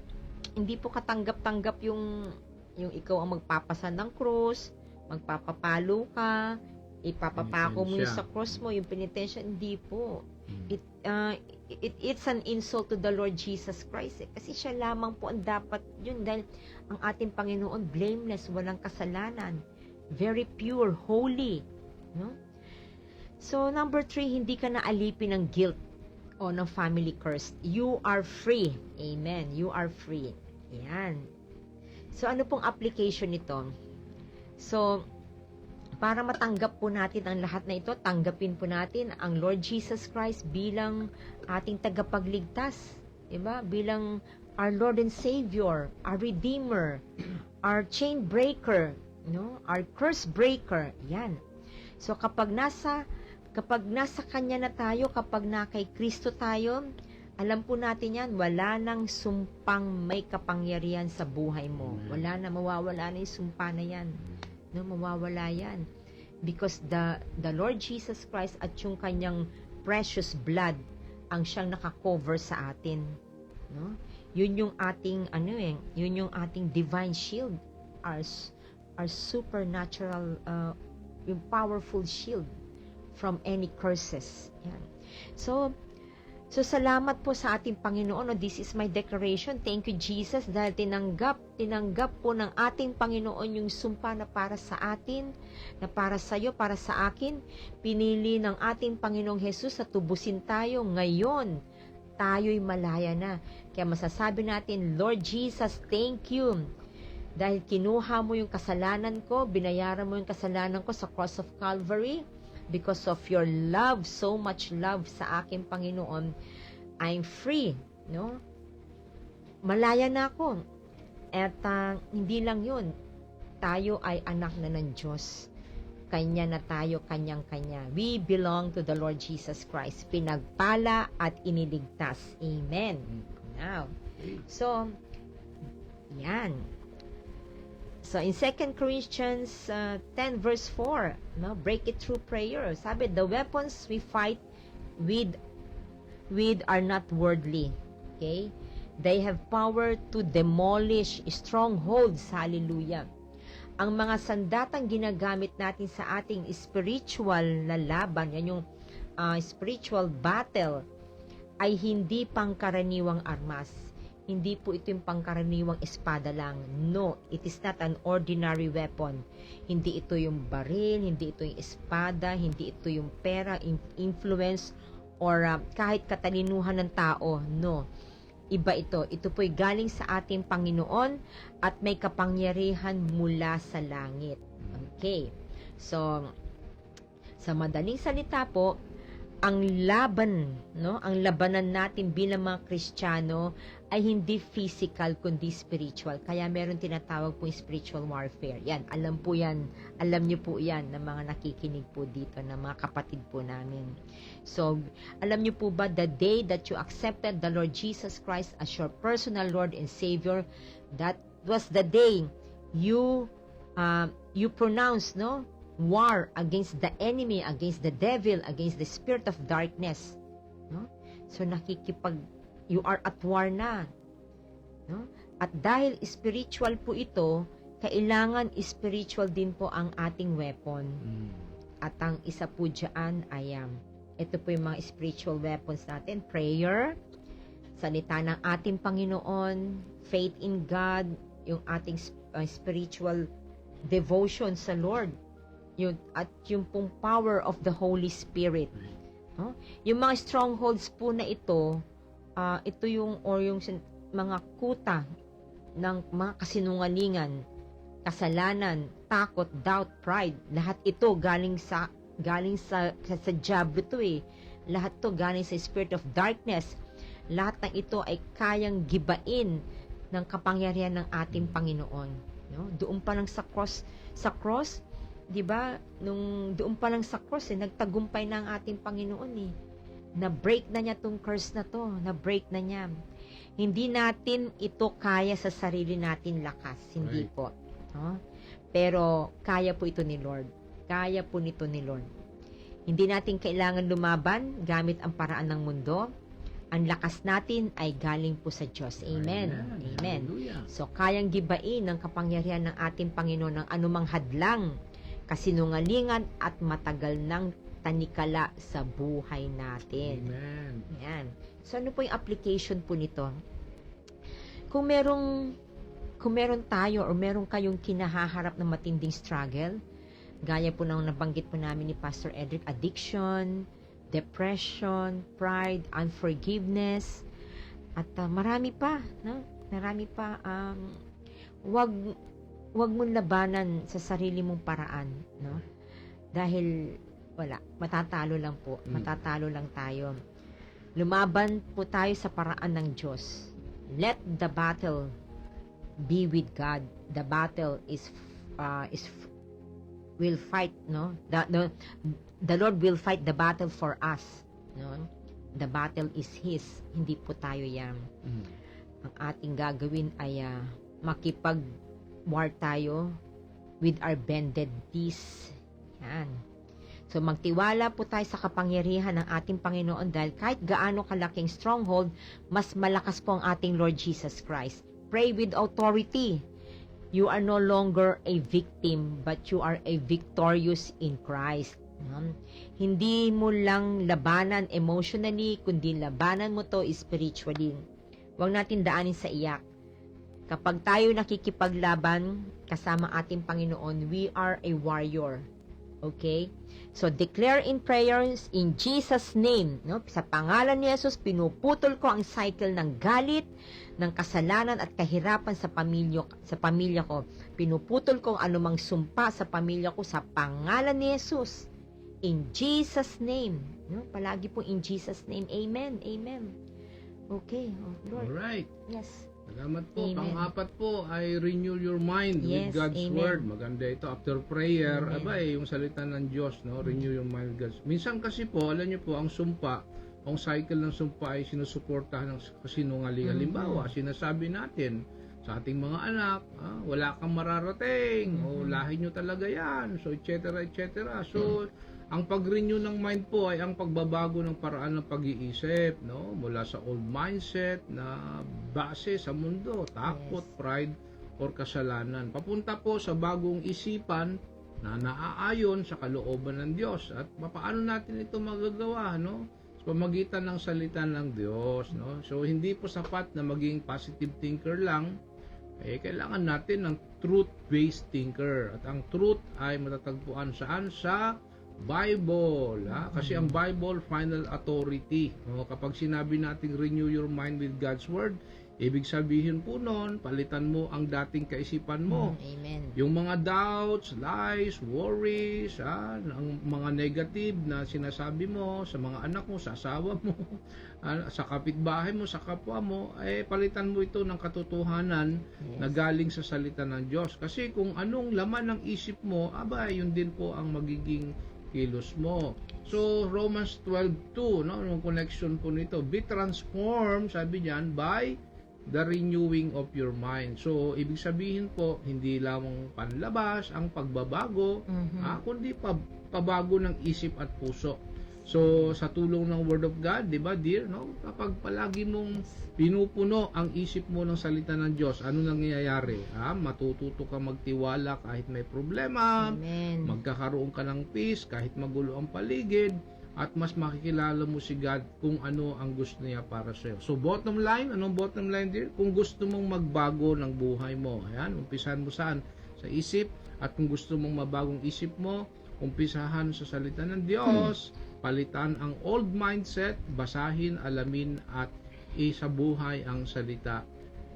katanggap-tanggap yung ikaw ang magpapasan ng cross, magpapapalo ka, ipapapako mo yung sa cross mo, yung penitensya. Hindi po. It's an insult to the Lord Jesus Christ. Kasi siya lamang po ang dapat yun dahil ang ating Panginoon blameless, walang kasalanan, very pure, holy, no? So number 3, hindi ka na alipin ng guilt o ng family curse. You are free. Amen. You are free. Yan. So ano pong application nito? So para matanggap po natin ang lahat na ito, tanggapin po natin ang Lord Jesus Christ bilang ating tagapagligtas, diba? Bilang our Lord and Savior, our Redeemer, our chain breaker, no? Our curse breaker. Yan. So kapag nasa Kanya na tayo, kapag na kay Kristo tayo, alam po natin yan, wala nang sumpang may kapangyarihan sa buhay mo. Wala na, mawawala na yung sumpa na yan. No, mawawala yan. Because the Lord Jesus Christ at yung kanyang precious blood ang siyang nakakover sa atin. No? Yun yung ating yun yung ating divine shield, our supernatural yung powerful shield from any curses. Yan. So salamat po sa ating Panginoon. This is my declaration. Thank you, Jesus, dahil tinanggap po ng ating Panginoon yung sumpa na para sa atin, na para sa iyo, para sa akin. Pinili ng ating Panginoong Jesus na tubusin tayo. Ngayon, tayo'y malaya na. Kaya masasabi natin, Lord Jesus, thank you. Dahil kinuha mo yung kasalanan ko, binayaran mo yung kasalanan ko sa cross of Calvary, because of your love, so much love sa aking Panginoon, I'm free, no? Malaya na ako. At hindi lang yun, tayo ay anak na ng Diyos. Kanya na tayo, kanyang-kanya. We belong to the Lord Jesus Christ. Pinagpala at iniligtas. Amen. Now, so, yan. So, in 2 Corinthians 10 verse 4, no, break it through prayer. Sabi, the weapons we fight with are not worldly. Okay? They have power to demolish strongholds. Hallelujah. Ang mga sandatang ginagamit natin sa ating spiritual na laban, yan yung spiritual battle, ay hindi pangkaraniwang armas. Hindi po ito yung pangkaraniwang espada lang. No, it is not an ordinary weapon. Hindi ito yung baril, hindi ito yung espada, hindi ito yung pera, influence, or kahit katalinuhan ng tao. No, iba ito. Ito po'y galing sa ating Panginoon at may kapangyarihan mula sa langit. Okay. So, sa madaling salita po, ang laban, no, ang labanan natin bilang mga Kristiyano ay hindi physical kundi spiritual. Kaya meron tinatawag po yung spiritual warfare. Yan, alam po yan. Alam niyo po yan ng mga nakikinig po dito, ng mga kapatid po namin. So, alam niyo po ba, the day that you accepted the Lord Jesus Christ as your personal Lord and Savior, that was the day you pronounced, no, war against the enemy, against the devil, against the spirit of darkness, no? So you are at war na, no? At dahil spiritual po ito, kailangan spiritual din po ang ating weapon. At ang isa po diyan ay ito po yung mga spiritual weapons natin: prayer, salita ng ating Panginoon, faith in God, yung ating spiritual devotion sa Lord, at yung pong power of the Holy Spirit. No? Yung mga strongholds po na ito yung mga kuta ng mga kasinungalingan, kasalanan, takot, doubt, pride. Lahat ito galing sa diablo to eh. Lahat to galing sa spirit of darkness. Lahat ng ito ay kayang gibain ng kapangyarihan ng ating Panginoon. No? Doon pa lang sa cross, 'di ba? Nung doon pa lang sa cross, nagtagumpay na ang ating Panginoon eh. Na-break na niya tong curse na to, na-break na niya. Hindi natin ito kaya sa sarili natin lakas, hindi po. No? Pero kaya po ito ni Lord. Kaya po nito ni Lord. Hindi natin kailangan lumaban gamit ang paraan ng mundo. Ang lakas natin ay galing po sa Diyos. Amen. Amen. So, kayang gibain ng kapangyarihan ng ating Panginoon ng anumang hadlang, kasinungalingan at matagal ng tanikala sa buhay natin. Amen. Yan. So, ano po yung application po nito? Kung meron tayo or meron kayong kinahaharap na matinding struggle, gaya po ng nabanggit po namin ni Pastor Edric, addiction, depression, pride, unforgiveness, at marami pa, no? Marami pa. Wag mong labanan sa sarili mong paraan, no? Dahil wala, matatalo lang po. Matatalo lang tayo. Lumaban po tayo sa paraan ng Diyos. Let the battle be with God. The battle will fight, no? The Lord will fight the battle for us, no? The battle is His, hindi po tayo yan. Ang ating gagawin ay makipag-war tayo with our bended knees. Yan. So, magtiwala po tayo sa kapangyarihan ng ating Panginoon dahil kahit gaano kalaking stronghold, mas malakas po ang ating Lord Jesus Christ. Pray with authority. You are no longer a victim, but you are a victorious in Christ. Hindi mo lang labanan emotionally, kundi labanan mo to spiritually. Huwag natin daanin sa iyak. Kapag tayo nakikipaglaban kasama ating Panginoon, we are a warrior. Okay? So, declare in prayers in Jesus' name. No? Sa pangalan ni Jesus, pinuputol ko ang cycle ng galit, ng kasalanan at kahirapan sa pamilya ko. Pinuputol ko ang anumang sumpa sa pamilya ko sa pangalan ni Jesus. In Jesus' name. No? Palagi po in Jesus' name. Amen. Amen. Okay. Oh, Lord. Alright. Yes. Salamat po. Amen. Pang-apat po ay renew your mind Yes, with God's amen. Word. Maganda ito. After prayer, Amen. abay, yung salita ng Diyos, no? Renew your mind with God's. Minsan kasi po, alam niyo po, ang sumpa, ang cycle ng sumpa ay sinusuportahan ng kasinungaling. Halimbawa, sinasabi natin sa ating mga anak, wala kang mararating, o lahi nyo talaga yan, so etc. etc. So, ang pag-renew ng mind po ay ang pagbabago ng paraan ng pag-iisip, no? Mula sa old mindset na base sa mundo, takot, pride, or kasalanan. Papunta po sa bagong isipan na naaayon sa kalooban ng Diyos. At paano natin ito magagawa, no? Sa pamagitan ng salita ng Diyos, no? So, hindi po sapat na maging positive thinker lang. Kailangan natin ng truth-based thinker. At ang truth ay matatagpuan saan? Sa Bible, kasi ang Bible final authority. Kapag sinabi nating renew your mind with God's Word, ibig sabihin po noon, palitan mo ang dating kaisipan mo. Amen. Yung mga doubts, lies, worries, ang mga negative na sinasabi mo sa mga anak mo, sa asawa mo, sa kapitbahay mo, sa kapwa mo, palitan mo ito ng katotohanan na galing sa salita ng Diyos. Kasi kung anong laman ng isip mo, yun din po ang magiging kilos mo. So, Romans 12:2, no? Yung connection po nito, be transformed, sabi niyan, by the renewing of your mind. So, ibig sabihin po, hindi lamang panlabas ang pagbabago, kundi pabago ng isip at puso. So, sa tulong ng Word of God, di ba, dear, no? Kapag palagi mong pinupuno ang isip mo ng salita ng Diyos, ano nangyayari? Matututo ka magtiwala kahit may problema, Amen. magkakaroon ka ng peace kahit magulo ang paligid, at mas makikilala mo si God kung ano ang gusto niya para sa iyo. So, bottom line, anong bottom line, dear? Kung gusto mong magbago ng buhay mo, umpisahan mo saan? Sa isip. At kung gusto mong mabagong isip mo, umpisahan sa salita ng Diyos, palitan ang old mindset, basahin, alamin, at isabuhay ang salita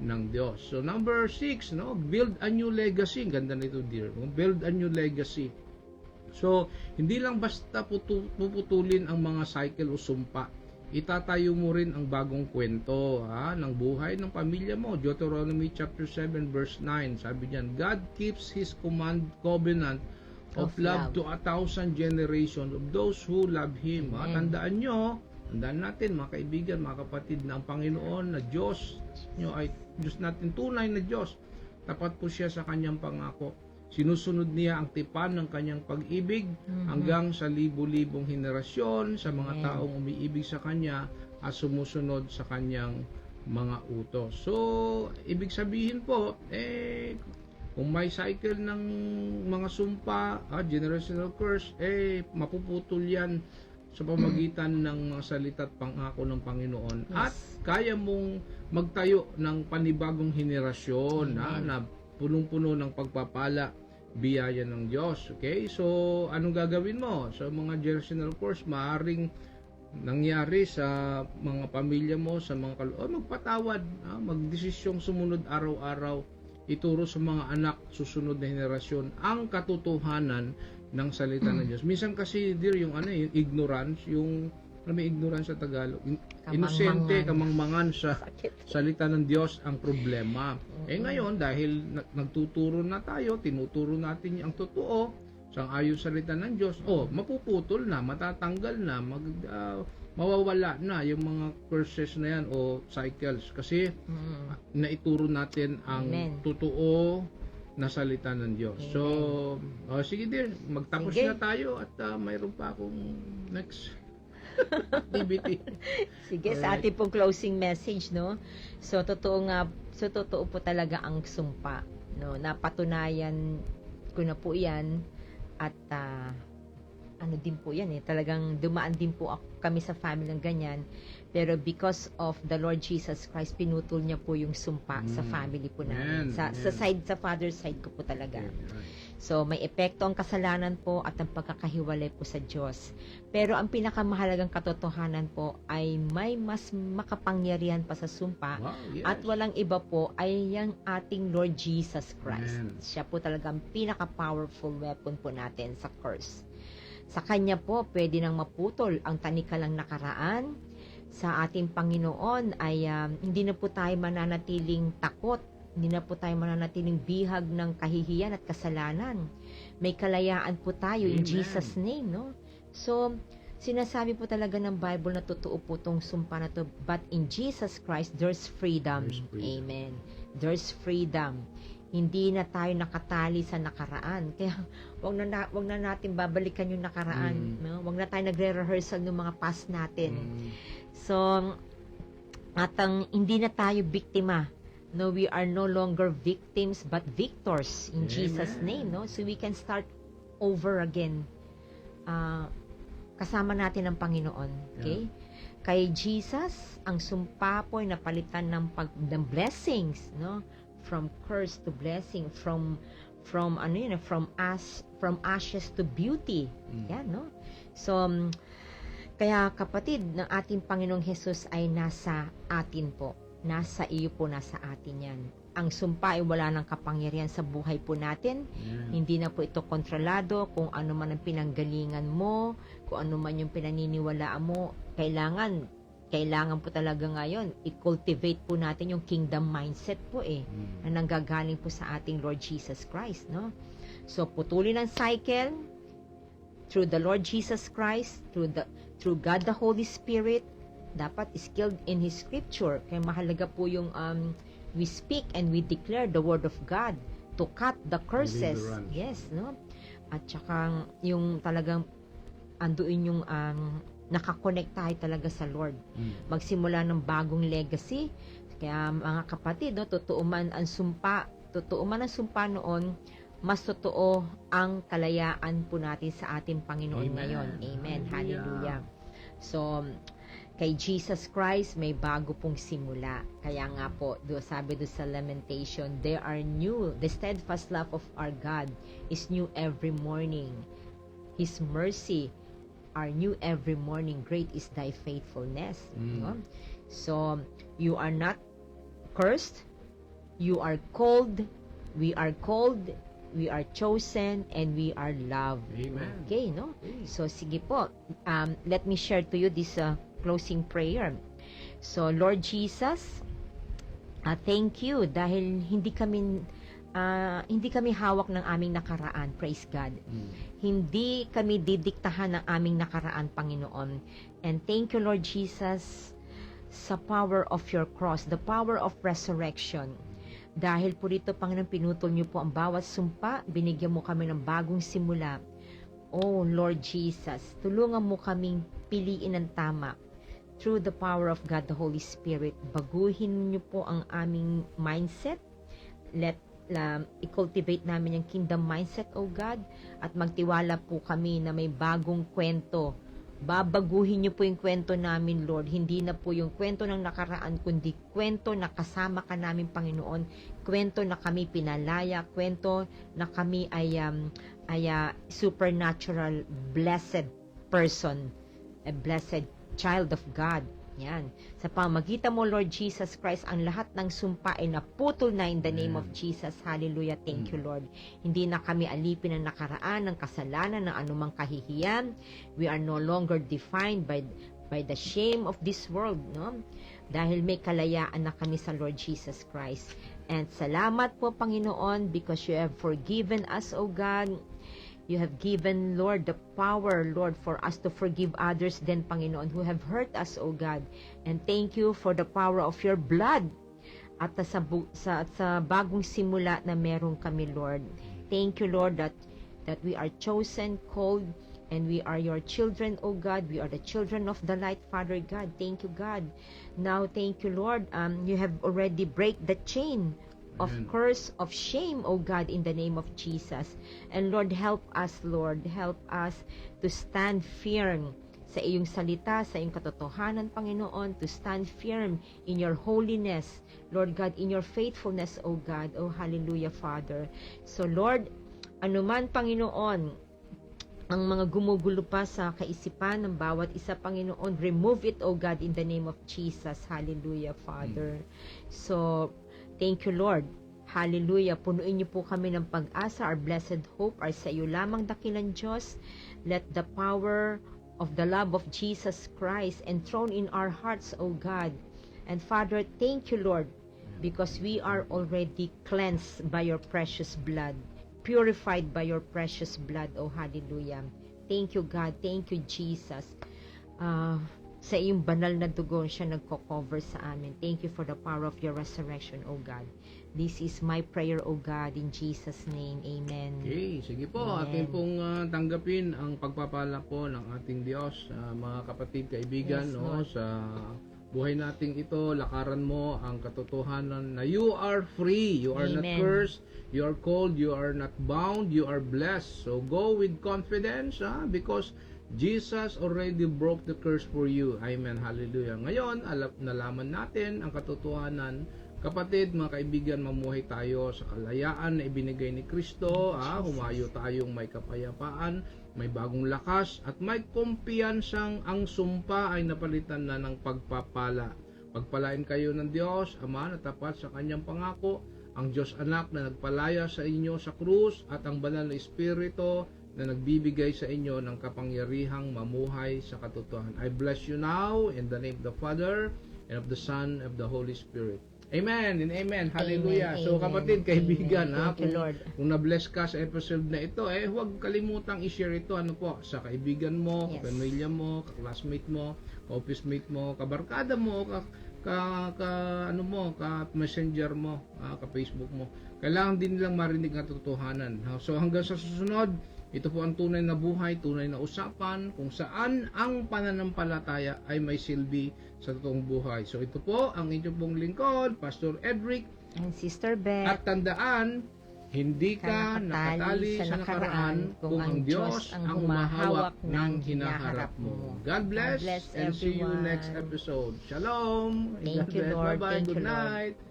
ng Diyos. So, number 6, no? Build a new legacy. Ganda nito, dear. Build a new legacy. So, hindi lang basta puputulin ang mga cycle o sumpa. Itatayo mo rin ang bagong kwento ng buhay ng pamilya mo. Deuteronomy chapter 7 verse 9. Sabi niyan, God keeps His covenant of love to 1,000 generations of those who love Him. Tandaan natin mga kaibigan, mga kapatid, na ang Panginoon na Diyos nyo ay Diyos natin, tunay na Diyos. Tapat po siya sa kanyang pangako. Sinusunod niya ang tipan ng kanyang pag-ibig hanggang sa libu-libong henerasyon sa mga taong umiibig sa kanya at sumusunod sa kanyang mga utos. So, ibig sabihin po, kung may cycle ng mga sumpa, generational curse, mapuputol yan sa pamagitan ng mga salita at pangako ng Panginoon. At kaya mong magtayo ng panibagong henerasyon na punong-puno ng pagpapala, biyaya ng Diyos. Okay? So, anong gagawin mo? So, mga generational curse, maaaring nangyari sa mga pamilya mo, sa mga magpatawad, magdesisyong sumunod araw-araw, ituro sa mga anak, susunod na henerasyon, ang katotohanan ng salita ng Diyos. Minsan kasi, dear, yung ignorance, yung may ignorance sa Tagalog, inosente, kamangmangan sa salita ng Diyos ang problema. Ngayon, dahil nagtuturo na tayo, tinuturo natin ang totoo, sang-ayon sa salita ng Diyos, mapuputol na, matatanggal na, mawawala na yung mga curses na yan o cycles. Kasi, naituro natin ang totoo na salita ng Diyos. So, sige dear, magtapos na tayo at mayroon pa akong next activity. Sige, sa ating pong closing message, no? So, totoo po talaga ang sumpa, no? Napatunayan ko na po yan at ano din po yan talagang dumaan din po kami sa family ng ganyan. Pero because of the Lord Jesus Christ, pinutol niya po yung sumpa sa family po namin. Sa father's side ko po talaga. So, may epekto ang kasalanan po at ang pagkakahiwalay po sa Diyos. Pero ang pinakamahalagang katotohanan po ay may mas makapangyarihan pa sa sumpa. Wow, yes. At walang iba po ay yung ating Lord Jesus Christ. Amen. Siya po talagang pinaka-powerful weapon po natin sa curse. Sa Kanya po, pwede nang maputol ang tanikalang nakaraan. Sa ating Panginoon ay hindi na po tayo mananatiling takot. Hindi na po tayo mananatiling bihag ng kahihiyan at kasalanan. May kalayaan po tayo in Amen. Jesus' name, no? So, sinasabi po talaga ng Bible na totoo po tong sumpa na to. But in Jesus Christ, there's freedom. There's freedom. Amen. There's freedom. Hindi na tayo nakatali sa nakaraan. Kaya, wag na natin babalikan yung nakaraan. No? Wag na tayo nagre-rehearsal ng mga past natin. So, hindi na tayo biktima. No, we are no longer victims but victors in Amen. Jesus' name, no? So we can start over again. Kasama natin ang Panginoon, okay? Kay Jesus, ang sumpa po ay napalitan ng blessings, no? From curse to blessing, from ashes to beauty. Yan, no? So, kaya kapatid ng ating Panginoong Jesus ay nasa atin po. Nasa iyo po, nasa atin yan. Ang sumpa ay wala ng kapangyarihan sa buhay po natin. Hindi na po ito kontrolado kung ano man ang pinanggalingan mo, kung ano man yung pinaniniwalaan mo. Kailangan po talaga ngayon, i-cultivate po natin yung kingdom mindset po na nanggagaling po sa ating Lord Jesus Christ, no? So, putulin ang cycle through the Lord Jesus Christ, through God the Holy Spirit. Dapat skilled in His Scripture. Kaya mahalaga po yung we speak and we declare the Word of God to cut the curses. Yes, no? At saka yung talagang anduin yung nakakonect tayo talaga sa Lord. Magsimula ng bagong legacy. Kaya mga kapatid, no, totoo man ang sumpa noon, mas totoo ang kalayaan po natin sa ating Panginoon ngayon. Amen. Hallelujah. So, kay Jesus Christ, may bago pong simula. Kaya nga po, sabi do sa Lamentation, the steadfast love of our God is new every morning. His mercy are new every morning. Great is thy faithfulness. No? So, you are not cursed. You are called. We are called. We are chosen. And we are loved. Amen. Okay, no? So, sige po. Let me share to you this closing prayer. So, Lord Jesus, thank you dahil hindi kami hawak ng aming nakaraan. Praise God. Hindi kami didiktahan ng aming nakaraan, Panginoon. And thank you, Lord Jesus, sa power of your cross, the power of resurrection. Dahil po dito, Panginoon, pinutol niyo po ang bawat sumpa, binigyan mo kami ng bagong simula. Oh, Lord Jesus, tulungan mo kaming piliin ng tama. Through the power of God, the Holy Spirit, baguhin niyo po ang aming mindset. I-cultivate namin yung kingdom mindset, O God, at magtiwala po kami na may bagong kwento. Babaguhin niyo po yung kwento namin, Lord. Hindi na po yung kwento ng nakaraan, kundi kwento na kasama ka namin, Panginoon. Kwento na kami pinalaya, kwento na kami ay supernatural, blessed person, a blessed child of God. Yan. Sa pamagitan mo, Lord Jesus Christ, ang lahat ng sumpa ay naputol na in the name of Jesus. Hallelujah. Thank you, Lord. Hindi na kami alipin ng nakaraan, ng kasalanan, ng anumang kahihiyan. We are no longer defined by the shame of this world, no? Dahil may kalayaan na kami sa Lord Jesus Christ. And salamat po, Panginoon, because you have forgiven us, O God. You have given, Lord, the power, Lord, for us to forgive others then, Panginoon, who have hurt us, O God. And thank you for the power of your blood at sa bagong simula na meron kami, Lord. Thank you, Lord, that we are chosen, called, and we are your children, O God. We are the children of the light, Father God. Thank you, God. Now, thank you, Lord. You have already break the chain of Amen. curse, of shame, O God, in the name of Jesus. And Lord, help us, Lord. Help us to stand firm sa iyong salita, sa iyong katotohanan, Panginoon, to stand firm in your holiness, Lord God, in your faithfulness, O God. O hallelujah, Father. So Lord, anuman, Panginoon, ang mga gumugulo pa sa kaisipan ng bawat isa, Panginoon, remove it, O God, in the name of Jesus. Hallelujah, Father. So, thank you, Lord. Hallelujah. Punuin niyo po kami ng pag-asa. Our blessed hope are sa iyo lamang, dakilang Diyos. Let the power of the love of Jesus Christ enthroned in our hearts, O God. And Father, thank you, Lord, because we are already cleansed by your precious blood, purified by your precious blood. Oh, hallelujah. Thank you, God. Thank you, Jesus. Sa iyong banal na dugo, siya nagko-cover sa amin. Thank you for the power of your resurrection, oh God. This is my prayer, oh God, in Jesus' name. Amen. Okay, sige po. Amen. Atin pong tanggapin ang pagpapala po ng ating Diyos, mga kapatid, kaibigan, Yes, no, Lord. sa buhay nating ito. Lakaran mo ang katotohanan na you are free, you are not Amen. cursed, you are called, you are not bound, you are blessed. So go with confidence, because Jesus already broke the curse for you. Amen. Hallelujah. Ngayon, nalaman natin ang katotohanan. Kapatid, mga kaibigan, mamuhay tayo sa kalayaan na ibinigay ni Kristo. Humayo tayong may kapayapaan, may bagong lakas, at may kumpiyansang ang sumpa ay napalitan na ng pagpapala. Pagpalain kayo ng Diyos, Ama na tapat sa kanyang pangako, ang Diyos Anak na nagpalaya sa inyo sa krus, at ang Banal na Espiritu na nagbibigay sa inyo ng kapangyarihang mamuhay sa katotohanan. I bless you now in the name of the Father, and of the Son, and of the Holy Spirit. Amen and amen. Hallelujah. Amen, So amen, kapatid, kaibigan, amen. Thank you, Lord. Kung na-bless ka sa episode na ito, huwag kalimutang i-share ito sa kaibigan mo, Yes. pamilya mo, ka-classmate mo, ka-office mate mo, kabarkada mo, ka-messenger mo, ka-Facebook mo. Kailangan din nilang marinig ang katotohanan. So hanggang sa susunod, ito po ang tunay na buhay, tunay na usapan, kung saan ang pananampalataya ay may silbi sa totoong buhay. So ito po ang inyong pong lingkod, Pastor Edric. And Sister Beth, At tandaan, hindi ka nakatali sa nakaraan kung ang Diyos ang humahawak ng hinaharap mo. God bless, and see you everyone. next episode. Shalom. Thank God you, bless. Lord. Bye-bye. Thank Good you, Lord. night.